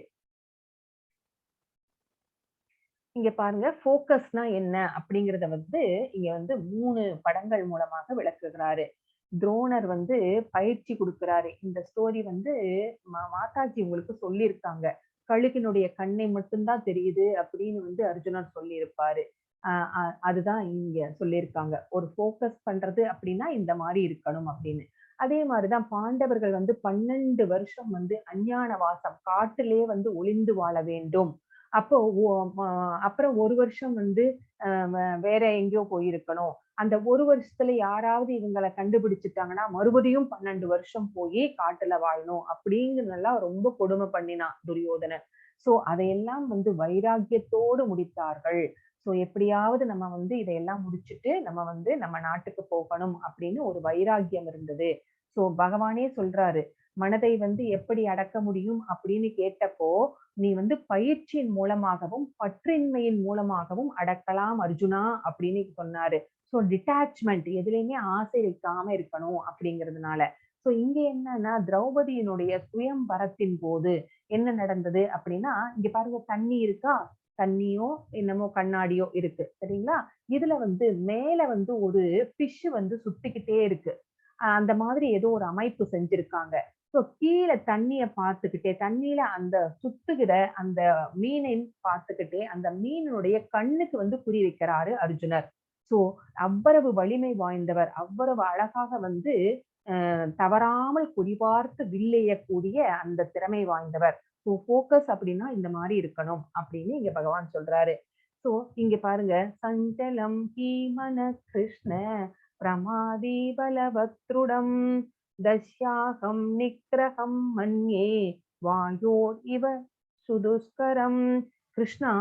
இங்க பாருங்க ஃபோக்கஸ்னா என்ன அப்படிங்கிறத வந்து இங்க வந்து 3 படங்கள் மூலமாக விளக்குகிறாரு. துரோணர் வந்து பயிற்சி குடுக்குறாரு. இந்த ஸ்டோரி வந்து மாதாஜி உங்களுக்கு சொல்லியிருக்காங்க. கழுகினுடைய கண்ணை மட்டும் தான் தெரியுது அப்படின்னு வந்து அர்ஜுனன் சொல்லியிருப்பாரு. அ அ அதுதான் இங்க சொல்லியிருக்காங்க. ஒரு ஃபோக்கஸ் பண்றது அப்படின்னா இந்த மாரி இருக்கணும் அப்படின்னு. அதே மாரிதான் பாண்டவர்கள் வந்து 12 வருஷம் வந்து அஞ்ஞான வாசம் காட்டிலே வந்து ஒளிந்து வாழ வேண்டும். அப்போ அப்புறம் 1 வருஷம் வந்து வேற எங்கேயோ போயிருக்கணும். அந்த 1 வருஷத்துல யாராவது இவங்கள கண்டுபிடிச்சுட்டாங்கன்னா, மறுபடியும் 12 வருஷம் போயி காட்டுல வாழணும் அப்படிங்கிறதெல்லாம் ரொம்ப கொடுமை பண்ணினான் துரியோதனன். சோ அதையெல்லாம் வந்து வைராக்கியத்தோடு முடித்தார்கள். சோ எப்படியாவது நம்ம வந்து இதையெல்லாம் முடிச்சுட்டு நம்ம வந்து நம்ம நாட்டுக்கு போகணும் அப்படின்னு ஒரு வைராக்கியம் இருந்தது. சோ பகவானே சொல்றாரு, மனதை வந்து எப்படி அடக்க முடியும் அப்படின்னு கேட்டப்போ, நீ வந்து பயிற்சியின் மூலமாகவும், பற்றின்மையின் மூலமாகவும் அடக்கலாம் அர்ஜுனா அப்படின்னு சொன்னாரு. சோ டிட்டாச்மென்ட் எதுலயுமே ஆசை வைக்காம இருக்கணும் அப்படிங்கிறதுனால. சோ இங்க என்னன்னா திரௌபதியினுடைய சுயம்வரத்தின் போது என்ன நடந்தது அப்படின்னா, இங்க பாருங்க தண்ணி இருக்கா? தண்ணியோ என்னமோ கண்ணாடியோ இருக்கு. சரிங்களா? இதுல வந்து மேல வந்து ஒரு ஃபிஷ் வந்து சுத்திக்கிட்டே இருக்கு. அந்த மாதிரி ஏதோ ஒரு அமைப்பு செஞ்சிருக்காங்க. ஸோ கீழே தண்ணிய பார்த்துக்கிட்டே, தண்ணியில அந்த சுத்துகிற அந்த மீனை பார்த்துக்கிட்டே, அந்த மீனுடைய கண்ணுக்கு வந்து குறி வைக்கிறாரு அர்ஜுனர். ஸோ அவ்வளவு வலிமை வாய்ந்தவர், அவ்வளவு அழகாக வந்து தவறாமல் குறிபார்த்து வில் எய்யக்கூடிய அந்த திறமை வாய்ந்தவர். ஸோ ஃபோக்கஸ் அப்படின்னா இந்த மாரி இருக்கணும் அப்படின்னு இங்க பகவான் சொல்றாரு. ஸோ இங்க பாருங்க, சஞ்சலம் ஹீமன கிருஷ்ண பிரமாதி பலவத்ருடம் தஸ்யாகம் நிக்ரகம் மன்யே வாயோர் இவ சுதுஸ்கரம். கிருஷ்ணா,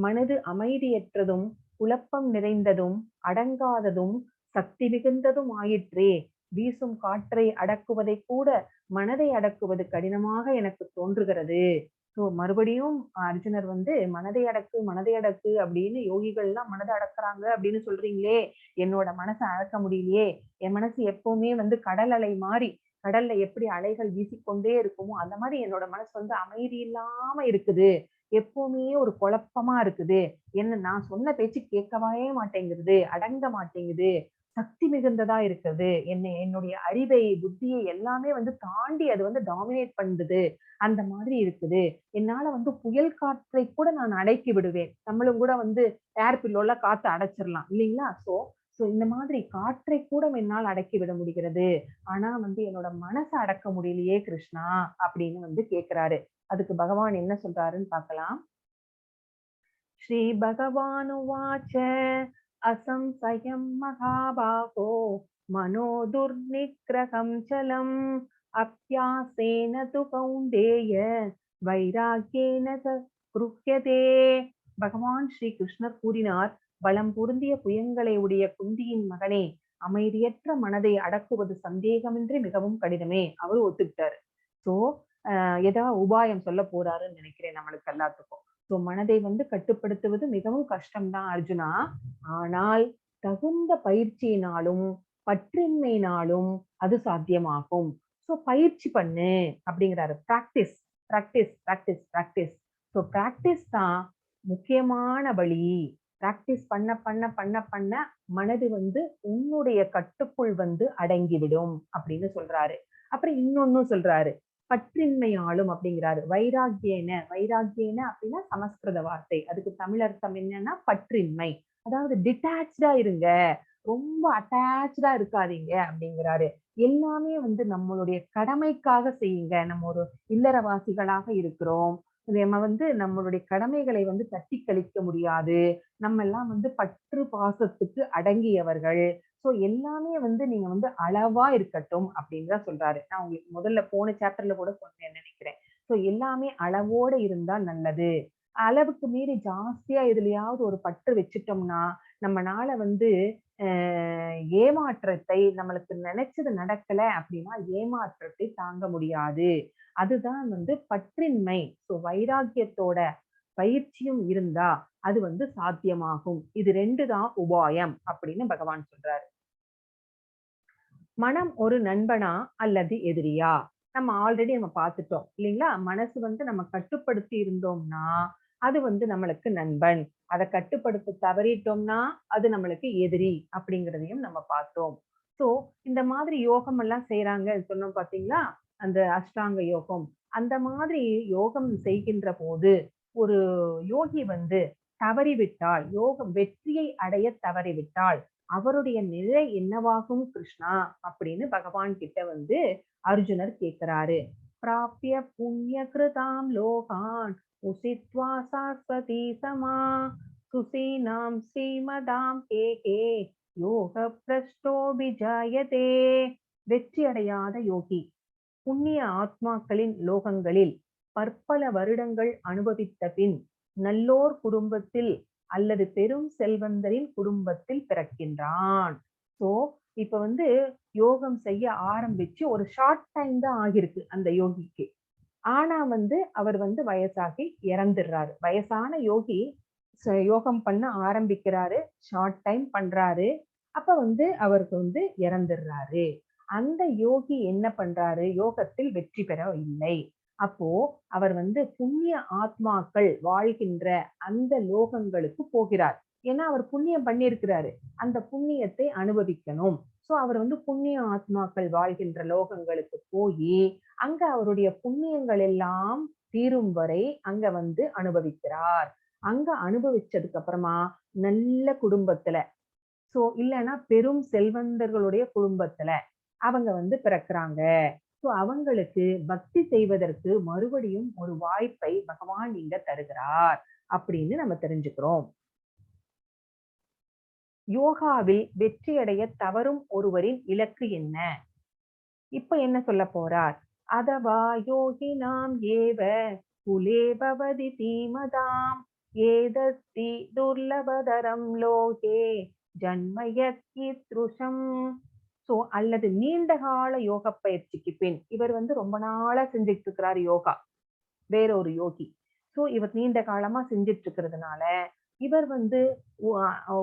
மனது அமைதியற்றதும் குழப்பம் நிறைந்ததும் அடங்காததும் சக்தி மிகுந்ததும் ஆயிற்றே. வீசும் காற்றை அடக்குவதை கூட மனதை அடக்குவது கடினமாக எனக்கு தோன்றுகிறது. ஸோ மறுபடியும் அர்ஜுனர் வந்து மனதை அடக்கு மனதை அடக்கு அப்படின்னு யோகிகள்லாம் மனதை அடக்குறாங்க அப்படின்னு சொல்றீங்களே, என்னோட மனசை அடக்க முடியலையே. என் மனசு எப்பவுமே வந்து கடல் அலை மாறி, கடல்ல எப்படி அலைகள் வீசிக்கொண்டே இருக்குமோ அந்த மாதிரி என்னோட மனசு வந்து அமைதி இல்லாம இருக்குது. எப்பவுமே ஒரு குழப்பமா இருக்குது. என்ன நான் சொன்ன பேச்சு கேட்கவே மாட்டேங்குது, அடங்க மாட்டேங்குது, சக்தி மிகுந்ததா இருக்குது. என்னுடைய அறிவை, புத்தியை எல்லாமே வந்து தாண்டி அது வந்து டாமினேட் பண்ணுது. அந்த மாதிரி இருக்குது. என்னால வந்து புயல் காற்றை கூட நான் அடக்கி விடுவேன். நம்மளும் கூட வந்து ஏர் பில்லோல காத்த அடைச்சிடலாம் இல்லைங்களா? சோ சோ இந்த மாதிரி காற்றை கூட என்னால் அடக்கி விட முடிகிறது. ஆனா வந்து என்னோட மனசை அடக்க முடியலையே கிருஷ்ணா அப்படின்னு வந்து கேட்கிறாரு. அதுக்கு பகவான் என்ன சொல்றாருன்னு பார்க்கலாம். ஸ்ரீ பகவானுவாச்ச असंशयं महाबाहो मनो दुर्निग्रहं चलम् अभ्यासेन तु कौन्तेय வைராக்கியேன குருஹ்யதே. பகவான் ஸ்ரீ கிருஷ்ணர் கூறினார், பலம் பொருந்திய புயங்களை உடைய குந்தியின் மகனே, அமைதியற்ற மனதை அடக்குவது சந்தேகமின்றி மிகவும் கடினமே. அவர் ஒத்துக்கிட்டாரு. சோ ஏதாவது உபாயம் சொல்ல போறாருன்னு நினைக்கிறேன் நம்மளுக்கு எல்லாத்துக்கும். சோ மனதை வந்து கட்டுப்படுத்துவது மிகவும் கஷ்டம்தான் அர்ஜுனா. ஆனால் தகுந்த பயிற்சியினாலும் பற்றின்மையினாலும் அது சாத்தியமாகும். சோ பயிற்சி பண்ணு அப்படிங்கிறாரு. Practice practice practice practice. So practice தான் முக்கியமான வழி. பிராக்டிஸ் பண்ண பண்ண பண்ண பண்ண மனது வந்து உன்னுடைய கட்டுக்குள் வந்து அடங்கிவிடும் அப்படின்னு சொல்றாரு. அப்புறம் இன்னொன்னும் சொல்றாரு, பற்றின்மையாலும் அப்படிங்கிறாரு. வைராக்கியேன, வைராக்கியேன அப்படின்னா சமஸ்கிருத வார்த்தை, அதுக்கு தமிழ் அர்த்தம் என்னன்னா பற்றின்மை. அதாவது டிட்டாச்சா இருங்க, ரொம்ப அட்டாச்சா இருக்காதீங்க அப்படிங்கிறாரு. எல்லாமே வந்து நம்மளுடைய கடமைக்காக செய்யுங்க. நம்ம ஒரு இல்லறவாசிகளாக இருக்கிறோம். நம்ம வந்து நம்மளுடைய கடமைகளை வந்து தட்டி கழிக்க முடியாது. நம்ம எல்லாம் வந்து பற்று பாசத்துக்கு அடங்கியவர்கள். சோ எல்லாமே வந்து நீங்க வந்து அளவா இருக்கட்டும் அப்படின்னு தான் சொல்றாரு. நான் உங்களுக்கு முதல்ல போன சாப்டர்ல கூட சொன்னேன்னு நினைக்கிறேன். சோ எல்லாமே அளவோட இருந்தா நல்லது. அளவுக்கு மீறி ஜாஸ்தியா எதுலயாவது ஒரு பற்று வச்சுட்டோம்னா நம்மனால வந்து ஏமாற்றத்தை, நம்மளுக்கு நினைச்சது நடக்கல அப்படின்னா ஏமாற்றத்தை தாங்க முடியாது. அதுதான் வந்து பற்றின்மை. சோ வைராக்கியத்தோட பயிற்சியும் இருந்தா அது வந்து சாத்தியமாகும். இது 2 தான் உபாயம் அப்படின்னு பகவான் சொல்றாரு. மனம் ஒரு நண்பனா அல்லது எதிரியா? நம்ம ஆல்ரெடி பார்த்துட்டோம் இல்லைங்களா? மனசு வந்து நம்ம கட்டுப்படுத்தி இருந்தோம்னா அது வந்து நம்மளுக்கு நண்பன். அதை கட்டுப்படுத்த தவறிட்டோம்னா அது நம்மளுக்கு எதிரி அப்படிங்கிறதையும் நம்ம பார்த்தோம். சோ இந்த மாதிரி யோகம் எல்லாம் செய்யறாங்க சொன்னோம் பாத்தீங்களா? அந்த அஷ்டாங்க யோகம். அந்த மாதிரி யோகம் செய்கின்ற போது ஒரு யோகி வந்து தவறிவிட்டால், யோகம் வெற்றியை அடைய தவறிவிட்டால் அவருடைய நிலை என்னவாகும் கிருஷ்ணா அப்படின்னு பகவான் கிட்ட வந்து அர்ஜுனர் கேட்கிறாரு. பிராபிய புண்ணிய கிருதாம் லோகான் உசித்வா சாஸ்வதி சமா சுசீனாம் ஸ்ரீமதாம் கே யோக பிரஷ்டோபிஜாயதே. வெற்றி அடையாத யோகி புண்ணிய ஆத்மாக்களின் லோகங்களில் பற்பல வருடங்கள் அனுபவித்த பின் நல்லோர் குடும்பத்தில் அல்லது பெரும் செல்வந்தரின் குடும்பத்தில் பிறக்கின்றான். சோ இப்ப வந்து யோகம் செய்ய ஆரம்பிச்சு ஒரு ஷார்ட் டைம் தான் ஆகிருக்கு அந்த யோகிக்கு. ஆனா வந்து அவர் வந்து வயசாகி இறந்துடுறாரு. வயசான யோகி யோகம் பண்ண ஆரம்பிக்கிறாரு, ஷார்ட் டைம் பண்றாரு, அப்ப வந்து அவருக்கு வந்து இறந்துடுறாரு. அந்த யோகி என்ன பண்றாரு? யோகத்தில் வெற்றி பெற இல்லை. அப்போ அவர் வந்து புண்ணிய ஆத்மாக்கள் வாழ்கின்ற அந்த லோகங்களுக்கு போகிறார். ஏன்னா அவர் புண்ணியம் பண்ணியிருக்கிறாரு, அந்த புண்ணியத்தை அனுபவிக்கணும். சோ அவர் வந்து புண்ணிய ஆத்மாக்கள் வாழ்கின்ற லோகங்களுக்கு போய் அங்க அவருடைய புண்ணியங்கள் எல்லாம் தீரும் வரை அங்க வந்து அனுபவிக்கிறார். அங்க அனுபவிச்சதுக்கு அப்புறமா நல்ல குடும்பத்துல, சோ இல்லைன்னா பெரும் செல்வந்தர்களுடைய குடும்பத்துல அவங்க வந்து பிறக்குறாங்க. சோ அவங்களுக்கு பக்தி செய்வதற்கு மறுபடியும் ஒரு வாய்ப்பை பகவான் இங்க தருகிறார் அப்படின்னு நம்ம தெரிஞ்சுக்கிறோம். யோகாவில் வெற்றியடைய தவறும் ஒருவரின் இலக்கு என்ன? இப்ப என்ன சொல்ல போறார்? அதவா யோகினாம் ஏவ குலே பவதி தீமதாம் ஏதஸ்தி துர்லபதரம் லோகே ஜன்மயத் கீத்ருஷம். சோ அல்லது நீண்ட கால யோக பயிற்சிக்கு பின், இவர் வந்து ரொம்ப நாளா செஞ்சுட்டு இருக்கிறார் யோகா, வேற ஒரு யோகி. சோ இவர் நீண்ட காலமா செஞ்சுட்டு இருக்கிறதுனால இவர் வந்து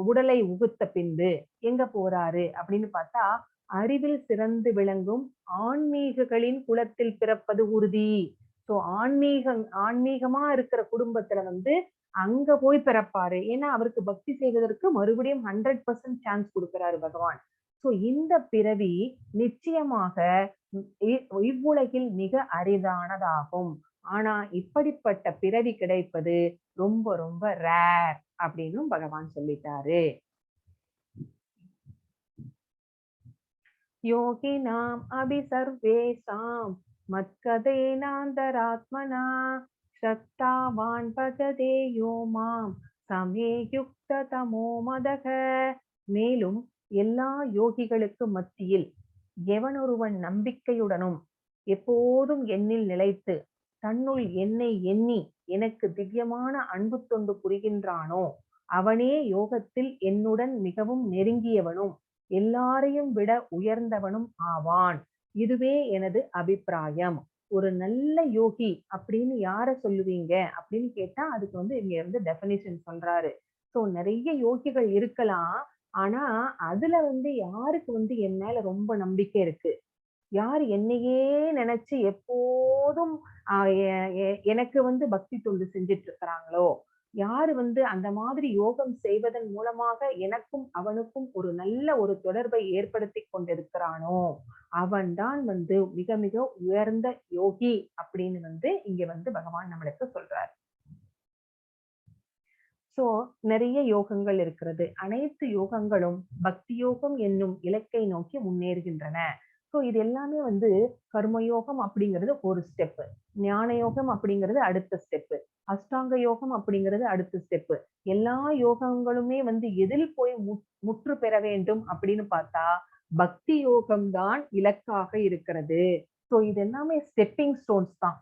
உடலை உகுத்த பின்பு எங்க போறாரு அப்படின்னு பார்த்தா, அறிவில் சிறந்து விளங்கும் ஆன்மீகங்களின் குலத்தில் பிறப்பது உறுதி. சோ ஆன்மீகமா இருக்கிற குடும்பத்துல வந்து அங்க போய் பிறப்பாரு. ஏன்னா அவருக்கு பக்தி செய்வதற்கு மறுபடியும் 100% சான்ஸ் கொடுக்கிறாரு பகவான். சோ இந்த பிறவி நிச்சயமாக இவ்வுலகில் மிக அரிதானதாகும். ஆனா இப்படிப்பட்ட பிறவி கிடைப்பது ரொம்ப ரொம்ப ரேர் அப்படின்னு பகவான் சொல்லிட்டாரு. யோகினாம் அபி சர்வேஷாம் மத்கதேனாந்தராத்மனா ஸ்ரத்தாவான் பஜதே யோமாம் சமே யுக்த தமோ மதக. மேலும் எல்லா யோகிகளுக்கு மத்தியில் எவனொருவன் நம்பிக்கையுடனும் எப்போதும் என்னில் நிலைத்து தன்னுள் என்னை எண்ணி எனக்கு திவ்யமான அன்பு தொண்டு புரிகின்றானோ அவனே யோகத்தில் என்னுடன் மிகவும் நெருங்கியவனும் எல்லாரையும் விட உயர்ந்தவனும் ஆவான். இதுவே எனது அபிப்பிராயம். ஒரு நல்ல யோகி அப்படின்னு யார சொல்லுவீங்க அப்படின்னு கேட்டா அதுக்கு வந்து இங்க இருந்து டெபினிஷன் சொல்றாரு. சோ நிறைய யோகிகள் இருக்கலாம். ஆனா அதுல வந்து யாருக்கு வந்து என் மேல ரொம்ப நம்பிக்கை இருக்கு, யார் என்னையே நினைச்சு எப்போதும் எனக்கு வந்து பக்தி தொண்டு செஞ்சிட்டு இருக்கிறாங்களோ, யாரு வந்து அந்த மாதிரி யோகம் செய்வதன் மூலமாக எனக்கும் அவனுக்கும் ஒரு நல்ல ஒரு தொடர்பை ஏற்படுத்தி கொண்டிருக்கிறானோ அவன்தான் வந்து மிக மிக உயர்ந்த யோகி அப்படின்னு வந்து இங்க வந்து பகவான் நம்மளுக்கு சொல்றார். சோ நிறைய யோகங்கள் இருக்கிறது. அனைத்து யோகங்களும் பக்தி யோகம் என்னும் இலக்கை நோக்கி முன்னேறுகின்றன. சோ இது எல்லாமே வந்து கர்மயோகம் அப்படிங்கிறது ஒரு ஸ்டெப், ஞான யோகம் அப்படிங்கிறது அடுத்த ஸ்டெப், அஷ்டாங்க யோகம் அப்படிங்கிறது அடுத்த ஸ்டெப். எல்லா யோகங்களுமே வந்து எதில் போய் முற்று பெற வேண்டும் அப்படின்னு பார்த்தா பக்தி யோகம் தான் இலக்காக இருக்கிறது. சோ இது எல்லாமே ஸ்டெப்பிங் ஸ்டோன்ஸ் தான்.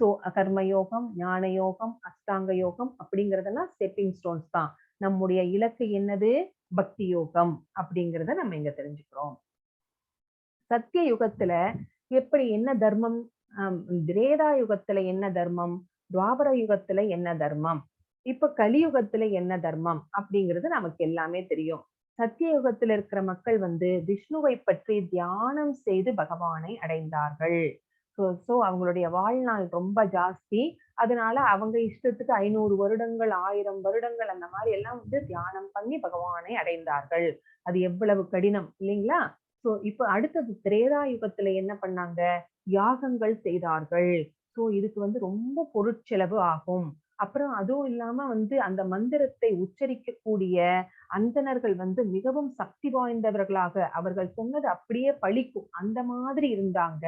சோ கர்மயோகம், ஞான யோகம், அஷ்டாங்க யோகம் அப்படிங்கறதெல்லாம் ஸ்டெப்பிங் ஸ்டோன்ஸ் தான். நம்முடைய இலக்கு என்னது? பக்தி யோகம் அப்படிங்கறத நம்ம இங்க தெரிஞ்சுக்கிறோம். சத்திய யுகத்துல எப்படி என்ன தர்மம், திரேதா யுகத்துல என்ன தர்மம், துவாபர யுகத்துல என்ன தர்மம், இப்ப கலியுகத்துல என்ன தர்மம் அப்படிங்கிறது நமக்கு எல்லாமே தெரியும். சத்திய யுகத்துல இருக்கிற மக்கள் வந்து விஷ்ணுவை பற்றி தியானம் செய்து பகவானை அடைந்தார்கள். சோ அவங்களுடைய வாழ்நாள் ரொம்ப ஜாஸ்தி. அதனால அவங்க இஷ்டத்துக்கு 500 வருடங்கள் 1000 வருடங்கள் அந்த மாதிரி எல்லாம் வந்து தியானம் பண்ணி பகவானை அடைந்தார்கள். அது எவ்வளவு கடினம் இல்லைங்களா? சோ இப்ப அடுத்தது திரேதா யுகத்துல என்ன பண்ணாங்க? யாகங்கள் செய்தார்கள். சோ இதுக்கு வந்து ரொம்ப பொருட்செலவு ஆகும். அப்புறம் அதுவும் இல்லாம வந்து அந்த மந்திரத்தை உச்சரிக்கக்கூடிய அந்தணர்கள் வந்து மிகவும் சக்தி வாய்ந்தவர்களாக, அவர்கள் சொன்னது அப்படியே பலிக்கும் அந்த மாதிரி இருந்தாங்க.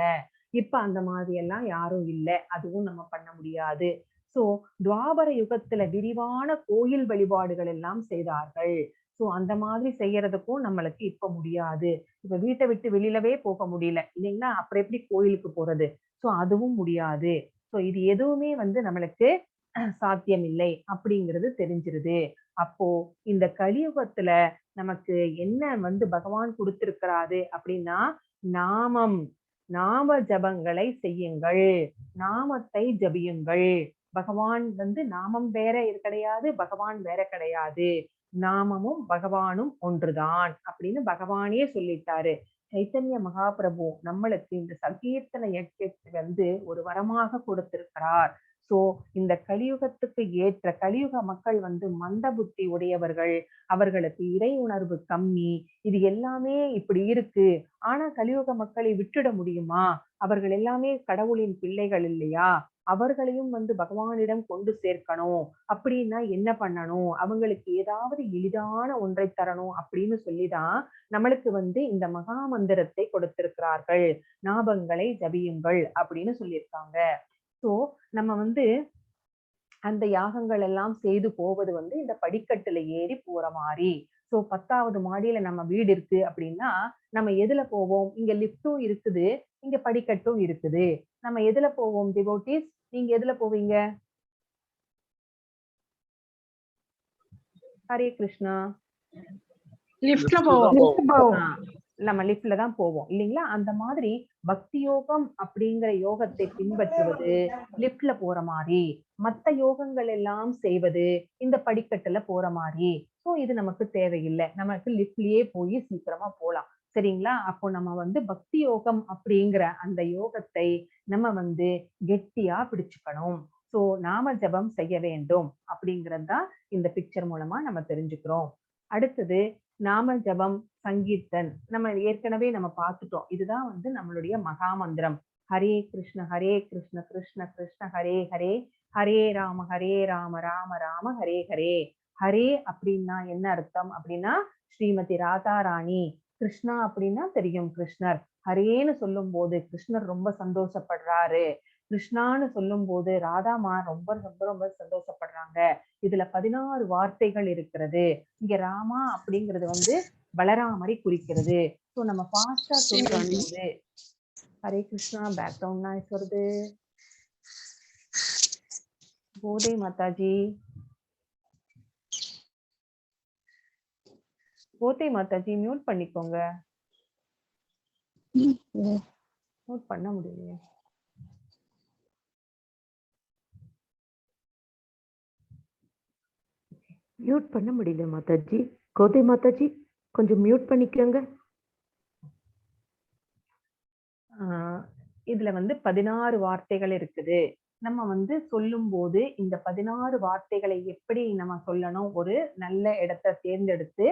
இப்ப அந்த மாதிரி எல்லாம் யாரும் இல்ல. அதுவும் நம்ம பண்ண முடியாது. சோ துவாபர யுகத்துல விரிவான கோயில் வழிபாடுகள் எல்லாம் செய்தார்கள். சோ அந்த மாதிரி செய்யறதுக்கும் நம்மளுக்கு இப்ப முடியாது. இப்ப வீட்டை விட்டு வெளியிலவே போக முடியல இல்லைங்களா? அப்புறம் எப்படி கோயிலுக்கு போறது? சோ அதுவும் முடியாது. சோ இது எதுவுமே வந்து நம்மளுக்கு சாத்தியம் இல்லை அப்படிங்கிறது தெரிஞ்சிருது. அப்போ இந்த கலியுகத்துல நமக்கு என்ன வந்து பகவான் கொடுத்திருக்கிறாரு அப்படின்னா, நாமம், நாம ஜபங்களை செய்யுங்கள், நாமத்தை ஜபியுங்கள். பகவான் வந்து நாமம் வேற கிடையாது, பகவான் வேற கிடையாது. நாமமும் பகவானும் ஒன்றுதான் அப்படின்னு பகவானே சொல்லிட்டாரு. சைத்தன்ய மகாபிரபு நம்மளுக்கு இந்த சங்கீர்த்தன யஜ்ஞத்தை வந்து ஒரு வரமாக கொடுத்திருக்கிறார். சோ இந்த கலியுகத்துக்கு ஏற்ற கலியுக மக்கள் வந்து மந்த புத்தி உடையவர்கள், அவர்களுக்கு இறை உணர்வு கம்மி, இது எல்லாமே இப்படி இருக்கு. ஆனா கலியுக மக்களை விட்டுட முடியுமா? அவர்கள் எல்லாமே கடவுளின் பிள்ளைகள் இல்லையா? அவர்களையும் வந்து பகவானிடம் கொண்டு சேர்க்கணும் அப்படின்னா என்ன பண்ணணும்? அவங்களுக்கு ஏதாவது எளிதான ஒன்றை தரணும் அப்படின்னு சொல்லிதான் நம்மளுக்கு வந்து இந்த மகா மந்திரத்தை கொடுத்திருக்கிறார்கள். ஞாபங்களை ஜபியுங்கள் அப்படின்னு சொல்லியிருக்காங்க. சோ நம்ம வந்து அந்த யாகங்கள் எல்லாம் செய்து போவது வந்து இந்த படிக்கட்டுல ஏறி போற மாதிரி. சோ 10வது மாடியில நம்ம வீடு இருக்கு அப்படின்னா நம்ம எதுல போவோம்? இங்க லிஃப்டும் இருக்குது, இங்க படிக்கட்டும் இருக்குது. நம்ம எதுல போவோம் டிவோட்டீஸ்? நீங்க எதுல போவீங்க? ஹரே கிருஷ்ணா. லிஃப்ட்ல போவோம். நம்ம லிஃப்ட்ல தான் போவோம் இல்லைங்களா? அந்த மாதிரி பக்தி யோகம் அப்படிங்கிற யோகத்தை பின்பற்றுவது லிஃப்ட்ல போற மாதிரி, மத்த யோகங்கள் எல்லாம் செய்வது இந்த படிக்கட்டுல போற மாதிரி. சோ இது நமக்கு தேவையில்லை. நமக்கு லிஃப்ட்லயே போய் சீக்கிரமா போலாம். சரிங்களா? அப்போ நம்ம வந்து பக்தி யோகம் அப்படிங்கிற அந்த யோகத்தை நம்ம வந்து கெட்டியா பிடிச்சுக்கணும். சோ நாம ஜபம் செய்ய வேண்டும் அப்படிங்கிறது தான் இந்த பிக்சர் மூலமா நம்ம தெரிஞ்சுக்கிறோம். அடுத்தது நாம ஜபம் சங்கீர்த்தன். நம்ம ஏற்கனவே நம்ம பார்த்துட்டோம். இதுதான் வந்து நம்மளுடைய மகா மந்திரம். ஹரே கிருஷ்ண கிருஷ்ண கிருஷ்ண ஹரே ஹரே, ஹரே ராம ராம ராம ஹரே ஹரே. ஹரே அப்படின்னா என்ன அர்த்தம் அப்படின்னா ஸ்ரீமதி ராதா ராணி. கிருஷ்ணா அப்படின்னா தெரியும் கிருஷ்ணர். ஹரேன்னு சொல்லும் போது கிருஷ்ணர் ரொம்ப சந்தோஷப்படுறாரு. கிருஷ்ணான்னு சொல்லும் போது ராதாமா ரொம்ப ரொம்ப ரொம்ப சந்தோஷப்படுறாங்க. இதுல 16 வார்த்தைகள் இருக்கிறது. இங்க ராமா அப்படிங்கிறது வந்து பலராமரை குறிக்கிறது. சோ நம்ம ஃபாஸ்டா சொல்லும் போது ஹரே கிருஷ்ணா பேக்ரவுண்ட் நாய்ஸ் வருது. கோதை மாதாஜி, கோதை மாதாஜி மியூட் பண்ணிக்கோங்க. மியூட் பண்ண முடியலையே. மியூட் பண்ண முடியல மாதாஜி. கோதை மாதாஜி கொஞ்சம் மியூட் பண்ணிக்கோங்க. இதுல வந்து 16 வார்த்தைகள் இருக்குது. நம்ம வந்து சொல்லும் போது இந்த 16 வார்த்தைகளை எப்படி நம்ம சொல்லணும்? ஒரு நல்ல இடத்தை தேர்ந்தெடுத்து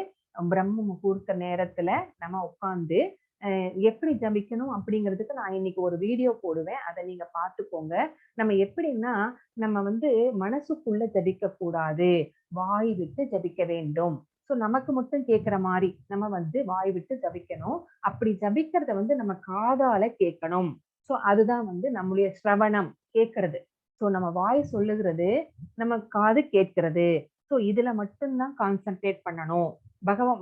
பிரம்ம முகூர்த்த நேரத்துல நம்ம உட்கார்ந்து எப்படி ஜபிக்கணும் அப்படிங்கிறதுக்கு நான் இன்னைக்கு ஒரு வீடியோ போடுவேன். அதை நீங்க பார்த்துக்கோங்க. நம்ம எப்படின்னா நம்ம வந்து மனசுக்குள்ள ஜபிக்க கூடாது, வாய் விட்டு ஜபிக்க வேண்டும். சோ நமக்கு மட்டும் கேட்கிற மாதிரி நம்ம வந்து வாய் விட்டு ஜபிக்கணும். அப்படி ஜபிக்கிறத வந்து நம்ம காதால கேட்கணும். சோ அதுதான் வந்து நம்முடைய சிரவணம், கேட்கறது. சோ நம்ம வாய் சொல்லுகிறது, நம்ம காது கேட்கிறது. சோ இதுல மட்டும்தான் கான்சென்ட்ரேட் பண்ணணும்.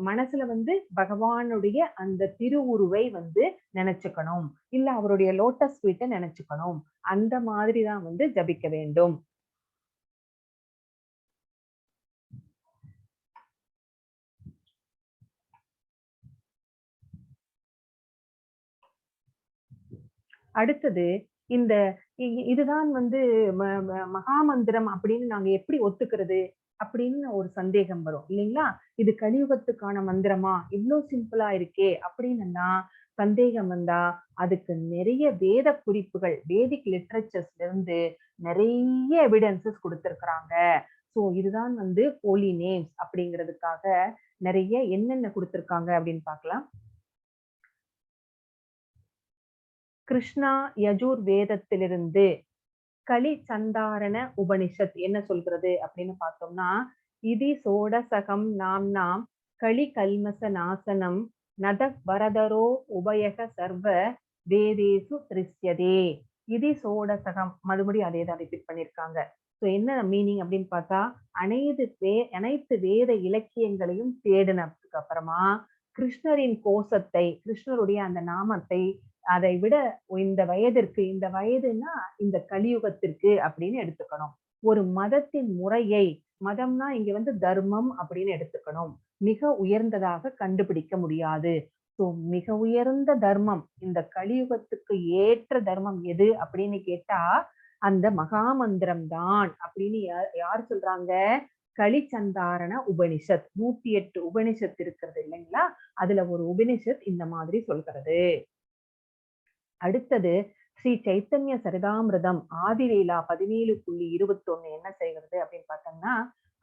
மனசுல வந்து பகவானுடைய அந்த திருவுருவை வந்து நினைச்சுக்கணும், இல்ல அவருடைய லோட்டஸ் ஃபீட்டை நினைச்சுக்கணும். அந்த மாதிரிதான் வந்து ஜபிக்க வேண்டும். அடுத்தது இந்த இதுதான் வந்து மகாமந்திரம் அப்படின்னு நாங்க எப்படி ஒத்துக்கிறது அப்படின்னு ஒரு சந்தேகம் வரும் இல்லைங்களா? இது கலியுகத்துக்கான மந்திரமா? இவ்வளவு சிம்பிளா இருக்கே அப்படின்னா சந்தேகம் வந்தா அதுக்கு நிறைய வேத குறிப்புகள், வேதிக் லிட்ரேச்சர்ஸ்ல இருந்து நிறைய எவிடன்சஸ் கொடுத்திருக்கிறாங்க. சோ இதுதான் வந்து ஹோலி நேம்ஸ் அப்படிங்கிறதுக்காக நிறைய என்னென்ன கொடுத்திருக்காங்க அப்படின்னு பார்க்கலாம். கிருஷ்ணா யஜுர் வேதத்திலிருந்து களி சந்தாரண உபனிஷத் என்ன சொல்கிறது அப்படின்னு பார்த்தோம்னா, இதி சோடசகம் நாம் களி கல்மச நாசனம் நத வரதரோ உபயக சர்வ வேதேசு திருஷ்யதே. இதி சோடசகம் மறுபடியும் அதே தான் ரிப்பீட் பண்ணியிருக்காங்க. ஸோ என்ன மீனிங் அப்படின்னு பார்த்தா, அனைத்து வேத இலக்கியங்களையும் தேடினதுக்கு அப்புறமா கிருஷ்ணரின் கோஷத்தை, கிருஷ்ணருடைய அந்த நாமத்தை, அதை விட இந்த வயதிற்கு, இந்த வயதுன்னா இந்த கலியுகத்திற்கு அப்படின்னு எடுத்துக்கணும். ஒரு மதத்தின் முறையை, மதம்னா இங்க வந்து தர்மம் அப்படின்னு எடுத்துக்கணும், மிக உயர்ந்ததாக கண்டுபிடிக்க முடியாது. சோ மிக உயர்ந்த தர்மம், இந்த கலியுகத்துக்கு ஏற்ற தர்மம் எது அப்படின்னு கேட்டா அந்த மகாமந்திரம் தான் அப்படின்னு யார் சொல்றாங்க? களிச்சந்தாரண உபனிஷத். 108 உபனிஷத் இருக்கிறது இல்லைங்களா? அதுல ஒரு உபனிஷத் இந்த மாதிரி சொல்கிறது. அடுத்தது ஸ்ரீ சைத்தன்ய சரிதாமிரதம் ஆதிலீலா 17.21 என்ன செய்கிறது அப்படின்னு பார்த்தோம்னா,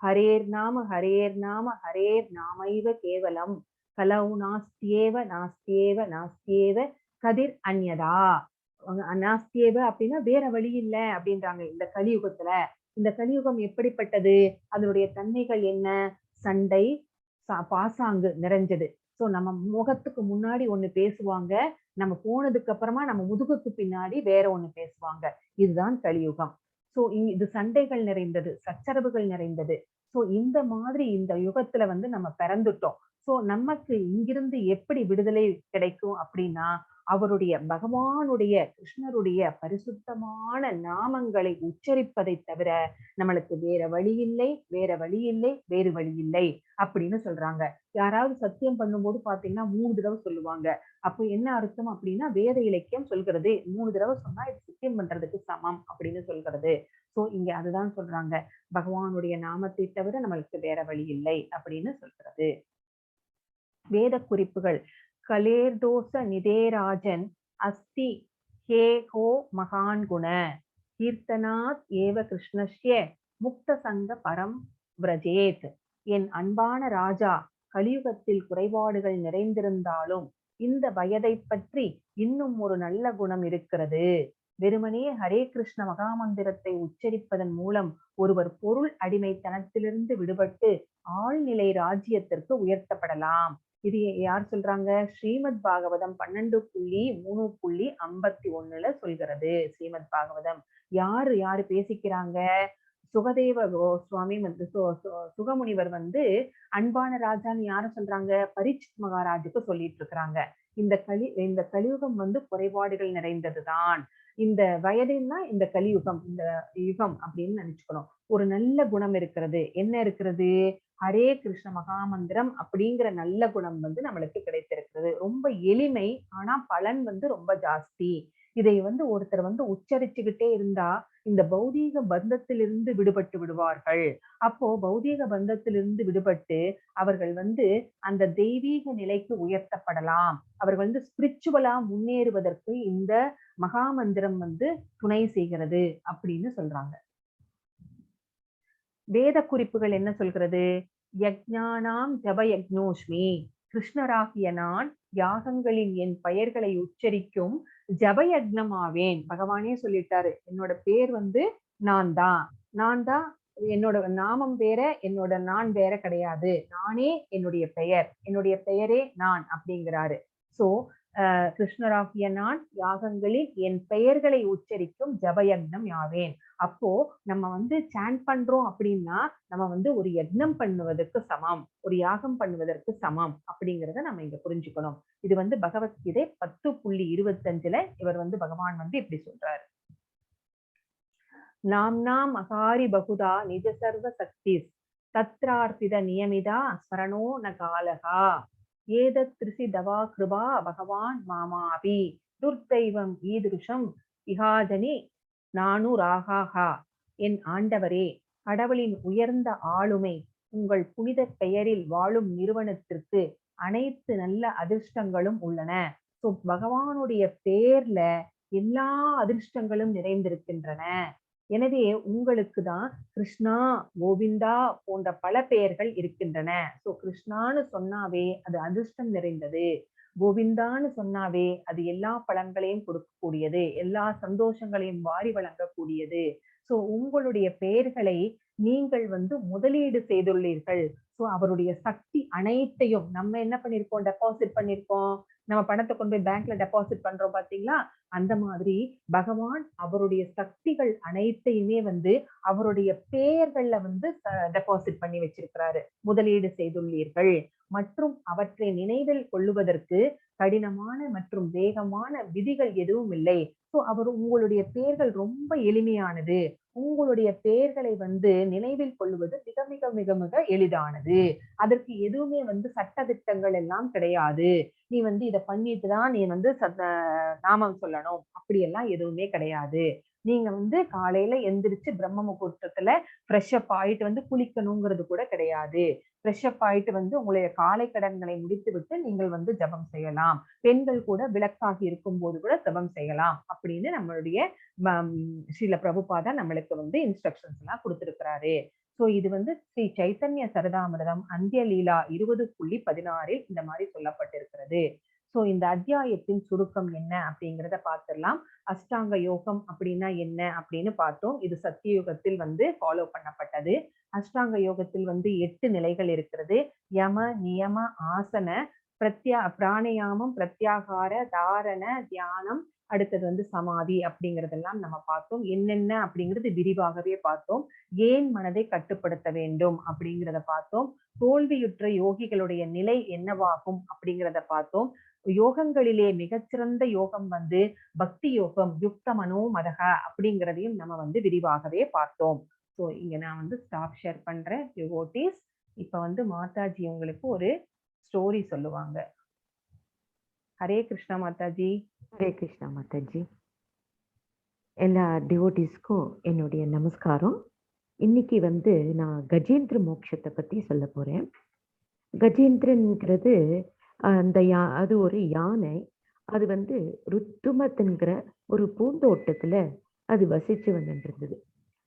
ஹரேர் நாம ஹரேர் நாமைவ கேவலம் கலௌ நாஸ்தியேவ நாஸ்தியேவ நாஸ்தியேவ கதிர் அந்யதா. நாஸ்தியேவ அப்படின்னா வேற வழி இல்லை அப்படின்றாங்க. இந்த கலியுகத்துல இந்த கலியுகம் எப்படிப்பட்டது, அதனுடைய தன்மைகள் என்ன? சண்டை, பாசாங்கு நிறைஞ்சது. சோ நம்ம முகத்துக்கு முன்னாடி ஒண்ணு பேசுவாங்க, நம்ம போனதுக்கு அப்புறமா நம்ம முதுகுக்கு பின்னாடி வேற ஒண்ணு பேசுவாங்க. இதுதான் கலியுகம். சோ இது சண்டைகள் நிறைந்தது, சச்சரவுகள் நிறைந்தது. சோ இந்த மாதிரி இந்த யுகத்துல நம்ம பிறந்துட்டோம். சோ நமக்கு இங்கிருந்து எப்படி விடுதலை கிடைக்கும் அப்படின்னா, அவருடைய பகவானுடைய கிருஷ்ணருடைய பரிசுத்தமான நாமங்களை உச்சரிப்பதை தவிர நம்மளுக்கு வேற வழி இல்லை, வேற வழி இல்லை, வேறு வழி இல்லை அப்படின்னு சொல்றாங்க. யாராவது சத்தியம் பண்ணும்போது பாத்தீங்கன்னா 3 தடவை சொல்லுவாங்க. அப்போ என்ன அர்த்தம் அப்படின்னா, வேத இலக்கியம் சொல்கிறது 3 தடவை சொன்னா இது சத்தியம் பண்றதுக்கு சமம் அப்படின்னு சொல்கிறது. சோ இங்க அதுதான் சொல்றாங்க, பகவானுடைய நாமத்தை தவிர நம்மளுக்கு வேற வழி இல்லை அப்படின்னு சொல்றது. வேத குறிப்புகள் கலேர்தோச நிதேராஜன் அஸ்தி ஹே ஹோ மகான் குண கீர்த்தனாத் ஏவ கிருஷ்ணஸ்ய முக்த சங்க பரம் விரஜேத். என் அன்பான ராஜா, கலியுகத்தில் குறைபாடுகள் நிறைந்திருந்தாலும் இந்த வயதை பற்றி இன்னும் ஒரு நல்ல குணம் இருக்கிறது. வெறுமனே ஹரே கிருஷ்ண மகாமந்திரத்தை உச்சரிப்பதன் மூலம் ஒருவர் பொருள் அடிமைத்தனத்திலிருந்து விடுபட்டு ஆழ்நிலை ராஜ்யத்திற்கு உயர்த்தப்படலாம். இது யார் சொல்றாங்க? ஸ்ரீமத் பாகவதம் 12.3.51 சொல்கிறது. ஸ்ரீமத் பாகவதம் யாரு பேசிக்கிறாங்க? சுகதேவ கோஸ்வாமி சுகமுனிவர் அன்பான ராஜான்னு யார சொல்றாங்க? பரீட்சித் மகாராஜுக்கு சொல்லிட்டு இருக்கிறாங்க. இந்த கலியுகம் குறைபாடுகள் நிறைந்ததுதான். இந்த வயதுன்னா இந்த கலியுகம், இந்த யுகம் அப்படின்னு நினைச்சுக்கணும். ஒரு நல்ல குணம் இருக்கிறது. என்ன இருக்கிறது? ஹரே கிருஷ்ண மகாமந்திரம் அப்படிங்கிற நல்ல குணம் நம்மளுக்கு கிடைத்திருக்கிறது. ரொம்ப எளிமை, ஆனா பலன் ரொம்ப ஜாஸ்தி. இதை ஒருத்தர் உச்சரிச்சுக்கிட்டே இருந்தா இந்த பௌதீக பந்தத்திலிருந்து விடுபட்டு விடுவார்கள். அப்போ பௌதீக பந்தத்திலிருந்து விடுபட்டு அவர்கள் அந்த தெய்வீக நிலைக்கு உயர்த்தப்படலாம். அவர்கள் ஸ்பிரிச்சுவலா முன்னேறுவதற்கு இந்த மகாமந்திரம் துணை செய்கிறது அப்படின்னு சொல்றாங்க. வேத குறிப்புகள் என்ன சொல்கிறது? யஜ்ஞானாம் ஜப யக்ஞோஸ்மி. கிருஷ்ணராகிய நான் யாகங்களின் என் பெயர்களை உச்சரிக்கும் ஜப யக்ஞம் ஆவேன். பகவானே சொல்லிட்டாரு, என்னோட பேர் நான் தான். என்னோட நாமம் வேற, என்னோட நான் வேற கிடையாது. நானே என்னுடைய பெயரே நான் அப்படிங்கிறாரு. சோ கிருஷ்ணராகிய நான் யாகங்களில் என் பெயர்களை உச்சரிக்கும் ஜபயக்னம் யாவேன். அப்போ நம்ம சாண்ட் பண்றோம் அப்படின்னா நம்ம ஒரு யக்னம் பண்ணுவதற்கு சமம், ஒரு யாகம் பண்ணுவதற்கு சமம் அப்படிங்கிறத நம்ம இங்க புரிஞ்சுக்கணும். இது பகவத்கீதை 10.25 இவர் பகவான் இப்படி சொல்றாரு. நாம்னாம் அகாரி பகுதா நிஜ சர்வ சக்தி தத்ரார்த்தித நியமிதா ஸ்மரணோ ந காலகா ஏதத் திரிசி தவா கிருபா பகவான் மாமாபி துர்தெய்வம் ஈதுருஷம் இஹாஜனி நானு ராகாஹா. என் ஆண்டவரே, கடவுளின் உயர்ந்த ஆளுமை உங்கள் புனித பெயரில் வாழும் நிறுவனத்திற்கு அனைத்து நல்ல அதிர்ஷ்டங்களும் உள்ளன. சோ பகவானுடைய பேர்ல எல்லா அதிர்ஷ்டங்களும் நிறைந்திருக்கின்றன. எனவே உங்களுக்கு தான் கிருஷ்ணா, கோவிந்தா போன்ற பல பெயர்கள் இருக்கின்றன. சோ கிருஷ்ணான்னு சொன்னாவே அது அதிர்ஷ்டம் நிறைந்தது, கோவிந்தான்னு சொன்னாவே அது எல்லா பலன்களையும் கொடுக்கக்கூடியது, எல்லா சந்தோஷங்களையும் வாரி வழங்கக்கூடியது. சோ உங்களுடைய பெயர்களை நீங்கள் முதலீடு செய்துள்ளீர்கள். சோ அவருடைய சக்தி அனைத்தையும் நம்ம என்ன பண்ணிருக்கோம்? டெபாசிட் பண்ணிருக்கோம். நம்ம பணத்தை கொண்டு போய் பேங்க்ல டெபாசிட் பண்றோம் பாத்தீங்களா? அந்த மாதிரி பகவான் அவருடைய சக்திகள் அனைத்தையுமே அவருடைய பெயர்கள்ல டெபாசிட் பண்ணி வச்சிருக்கிறாரு. முதலீடு செய்துள்ளீர்கள் மற்றும் அவற்றை நினைவில் கொள்ளுவதற்கு கடினமான மற்றும் வேகமான விதிகள் எதுவும் இல்லை. சோ உங்களுடைய பெயர்கள் ரொம்ப எளிமையானது. உங்களுடைய பெயர்களை நினைவில் கொள்ளுவது மிக மிக மிக மிக எளிதானது. அதற்கு எதுவுமே சட்ட திட்டங்கள் எல்லாம் கிடையாது. நீ இதை பண்ணிட்டு தான் நீ நாமம் சொல்லணும், அப்படியெல்லாம் எதுவுமே கிடையாது. நீங்க காலையில எந்திரிச்சு பிரம்ம முகூர்த்தத்துல ஃப்ரெஷ் அப் ஆயிட்டு குளிக்கணுங்கிறது கூட கிடையாது. ஃப்ரெஷ் அப் ஆயிட்டு உங்களுடைய காலை கடன்களை முடித்து விட்டு நீங்கள் ஜபம் செய்யலாம். பெண்கள் கூட விளக்காகி இருக்கும் போது கூட ஜபம் செய்யலாம் அப்படின்னு நம்மளுடைய ஸ்ரீல பிரபுபாதா நம்மளுக்கு இன்ஸ்ட்ரக்ஷன்ஸ் எல்லாம் கொடுத்திருக்கிறாரு. சோ இது ஸ்ரீ சைத்தன்ய சரிதாமிரதம் அந்திய லீலா 20.16 இந்த மாதிரி சொல்லப்பட்டிருக்கிறது. சோ இந்த அத்தியாயத்தின் சுருக்கம் என்ன அப்படிங்கிறத பார்த்துடலாம். அஷ்டாங்க யோகம் அப்படின்னா என்ன அப்படின்னு பார்த்தோம். இது சத்தியுகத்தில் ஃபாலோ பண்ணப்பட்டது. அஷ்டாங்க யோகத்தில் 8 நிலைகள் இருக்கிறது. யம, நியம, ஆசன, பிராணயாமம், பிரத்யாகார, தாரண, தியானம், அடுத்தது சமாதி அப்படிங்கறதெல்லாம் நம்ம பார்த்தோம். என்னென்ன அப்படிங்கிறது விரிவாகவே பார்த்தோம். ஏன் மனதை கட்டுப்படுத்த வேண்டும் அப்படிங்கிறத பார்த்தோம். தோல்வியுற்ற யோகிகளுடைய நிலை என்னவாகும் அப்படிங்கிறத பார்த்தோம். யோகங்களிலே மிகச்சிறந்த யோகம் பக்தி யோகம், யுக்த மனோமதக அப்படிங்கிறதையும் நம்ம விரிவாகவே பார்த்தோம். ஸோ இங்க நான் ஸ்டாப் ஷேர் பண்றேன் டிவோட்டீஸ். இப்ப மாதாஜி உங்களுக்கு ஒரு ஸ்டோரி சொல்லுவாங்க. ஹரே கிருஷ்ணா மாதாஜி. ஹரே கிருஷ்ணா மாதாஜி. எல்லா டிவோட்டீஸ்க்கும் என்னுடைய நமஸ்காரம். இன்னைக்கு நான் கஜேந்திர மோட்சத்தை பத்தி சொல்ல போறேன். கஜேந்திரன்கிறது அது ஒரு யானை. அது ருத்துமத்ங்கிற ஒரு பூந்தோட்டத்துல அது வசிச்சு வந்துருந்தது.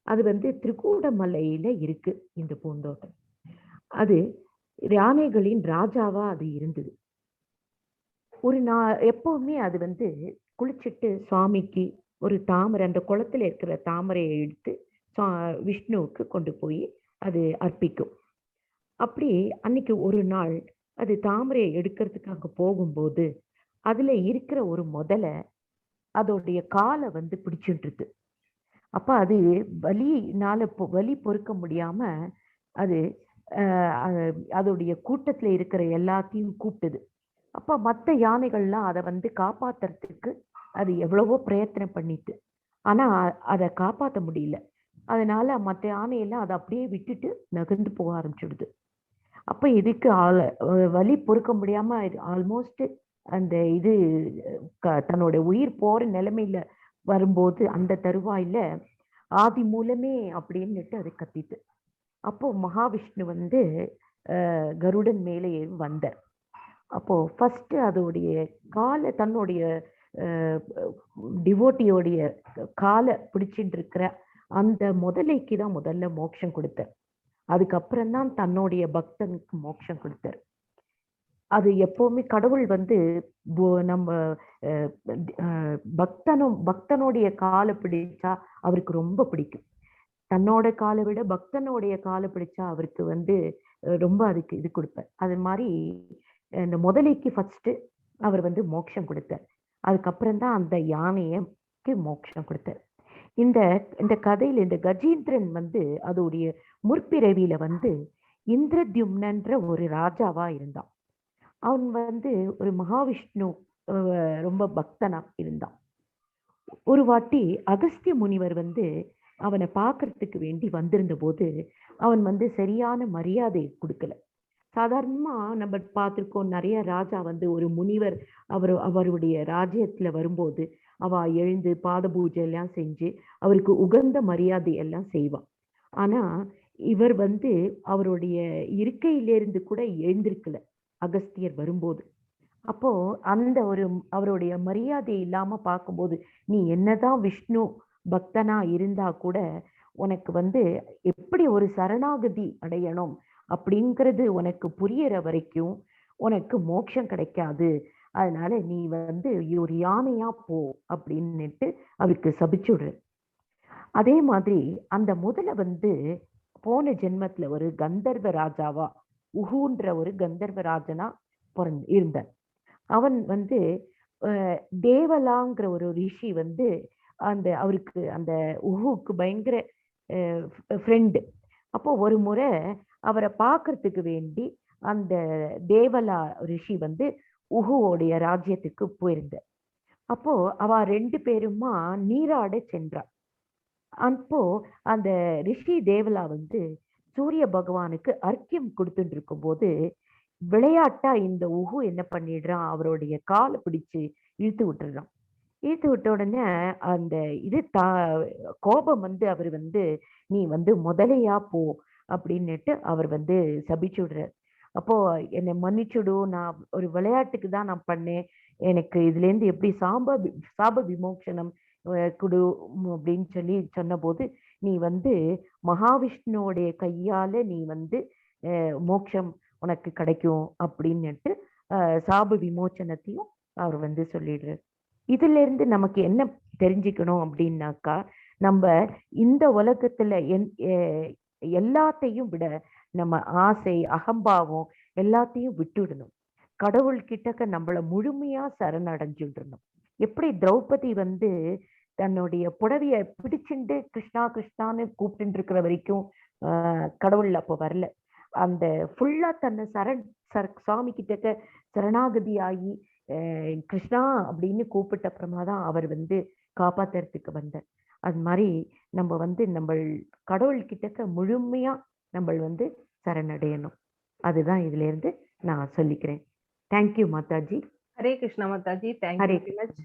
அது திரிகூடமலையில இருக்கு இந்த பூந்தோட்டம். அது யானைகளின் ராஜாவா அது இருந்தது. ஒரு எப்பவுமே அது குளிச்சுட்டு சுவாமிக்கு ஒரு தாமரை, அந்த குளத்துல இருக்கிற தாமரையை எடுத்து விஷ்ணுவுக்கு கொண்டு போய் அது அர்ப்பிக்கும். அப்படி அன்னைக்கு ஒரு நாள் அது தாமரையை எடுக்கிறதுக்காக போகும்போது அதுல இருக்கிற ஒரு முதலை அதோடைய காலை பிடிச்சுட்டு. அப்ப அது வலி பொறுக்க முடியாம அது அதோடைய கூட்டத்துல இருக்கிற எல்லாத்தையும் கூப்பிட்டுது. அப்ப மற்ற யானைகள்லாம் அதை காப்பாத்துறதுக்கு அது எவ்வளவோ பிரயத்தனம் பண்ணிட்டு, ஆனா அதை காப்பாற்ற முடியல. அதனால மற்ற யானையெல்லாம் அதை அப்படியே விட்டுட்டு நகர்ந்து போக ஆரம்பிச்சுடுது. அப்ப இதுக்கு வலி பொறுக்க முடியாம ஆல்மோஸ்ட் அந்த இது தன்னோட உயிர் போற நிலைமையில வரும்போது அந்த தருவாயில ஆதி மூலமே அப்படின்னுட்டு அது கத்திட்டு. அப்போ மகாவிஷ்ணு கருடன் மேலே வந்தார். அப்போ ஃபர்ஸ்ட் அதோடைய காலை, தன்னுடைய டிவோட்டியோடைய காலை பிடிச்சிட்டு இருக்கிற அந்த முதலைக்கு தான் முதல்ல மோட்சம் கொடுத்தார். அதுக்கப்புறம் தான் தன்னுடைய பக்தனுக்கு மோட்சம் கொடுத்தார். அது எப்பவுமே கடவுள் நம்ம பக்தனுடைய காலை பிடிச்சா அவருக்கு ரொம்ப பிடிக்கும். தன்னோட காலை விட பக்தனுடைய காலை பிடிச்சா அவருக்கு ரொம்ப அதுக்கு இது கொடுப்பார். அது மாதிரி இந்த முதலைக்கு ஃபர்ஸ்ட் அவர் மோட்சம் கொடுத்தார். அதுக்கப்புறம் தான் அந்த யானைக்கு மோட்சம் கொடுத்தார். இந்த கதையில இந்த கஜேந்திரன் அதோடைய முற்பிறவியில இந்திரத்யும்னன்ற ஒரு ராஜாவா இருந்தான். அவன் ஒரு மகாவிஷ்ணு ரொம்ப பக்தனா இருந்தான். ஒரு வாட்டி அகஸ்திய முனிவர் அவனை பார்க்கறதுக்கு வேண்டி வந்திருந்த போது அவன் சரியான மரியாதை கொடுக்கல. சாதாரணமா நம்ம பார்த்திருக்கோம், நிறைய ராஜா ஒரு முனிவர் அவருடைய ராஜ்யத்துல வரும்போது அவ எழுந்து பாத பூஜை எல்லாம் செஞ்சு அவருக்கு உகந்த மரியாதை எல்லாம் செய்வான். ஆனா இவர் அவருடைய இருக்கையிலிருந்து கூட எழுந்திருக்கல அகஸ்தியர் வரும்போது. அப்போ அந்த அவருடைய மரியாதை இல்லாம பார்க்கும்போது, நீ என்னதான் விஷ்ணு பக்தனா இருந்தா கூட உனக்கு எப்படி ஒரு சரணாகதி அடையணும் அப்படிங்கிறது உனக்கு புரியற வரைக்கும் உனக்கு மோட்சம் கிடைக்காது. அதனால நீ ஒரு யானையா போ அப்படின்னுட்டு அவருக்கு சபிச்சுடுற. அதே மாதிரி அந்த முதல்ல போன ஜென்மத்துல ஒரு கந்தர்வ ராஜாவா உஹுன்ற ஒரு கந்தர்வ ராஜனா இருந்தான். அவன் தேவலாங்கிற ஒரு ரிஷி அந்த அவருக்கு அந்த உஹுக்கு பயங்கர ஃப்ரெண்டு. அப்போ ஒரு முறை அவரை பார்க்கறதுக்கு வேண்டி அந்த தேவலா ரிஷி உஹுவோடைய ராஜ்யத்துக்கு போயிருந்தார். அப்போ அவ 2 பேருமா நீராட சென்றார். அப்போ அந்த ரிஷி தேவலா சூரிய பகவானுக்கு அர்க்கியம் கொடுத்துட்டு இருக்கும் போது விளையாட்டா இந்த உகு என்ன பண்ணிடுறான், அவருடைய காலை பிடிச்சு இழுத்து விட்டுறான். இழுத்து விட்ட உடனே அந்த இது கோபம் வந்து அவர் வந்து நீ வந்து முதலையா போ அப்படின்னுட்டு அவர் வந்து சபிச்சு விடுறார். அப்போ என்னை மன்னிச்சுடு, நான் ஒரு விளையாட்டுக்கு தான் நான் பண்ணேன், எனக்கு இதுல இருந்து எப்படி சாப விமோசனம் குடு அப்படின்னு சொல்லி சொன்னபோது, நீ வந்து மகாவிஷ்ணுவோடைய கையால நீ வந்து மோட்சம் உனக்கு கிடைக்கும் அப்படின்னுட்டு சாப விமோச்சனத்தையும் அவர் வந்து சொல்லிடுறார். இதுல இருந்து நமக்கு என்ன தெரிஞ்சுக்கணும் அப்படின்னாக்கா, நம்ம இந்த உலகத்துல எல்லாத்தையும் விட நம்ம ஆசை அகம்பாவம் எல்லாத்தையும் விட்டுடணும். கடவுள் கிட்டக்க நம்மள முழுமையா சரணடைஞ்சுடணும். எப்படி திரௌபதி வந்து தன்னுடைய புடவைய பிடிச்சுண்டு கிருஷ்ணா கிருஷ்ணான்னு கூப்பிட்டு இருக்கிற வரைக்கும் கடவுள் அப்போ வரல. அந்த ஃபுல்லா தன்னை சுவாமி கிட்டக்க சரணாகதி ஆகி கிருஷ்ணா அப்படின்னு கூப்பிட்ட அப்புறமா தான் அவர் வந்து காப்பாத்துறதுக்கு வந்தார். அது மாதிரி நம்ம வந்து நம்ம கடவுள் கிட்டக்க முழுமையா நம்ம வந்து சரணடையணும். அதுதான் இதுல இருந்து நான் சொல்லிக்கிறேன். Thank you Mataji. Hare Krishna Mataji. Thank you very much.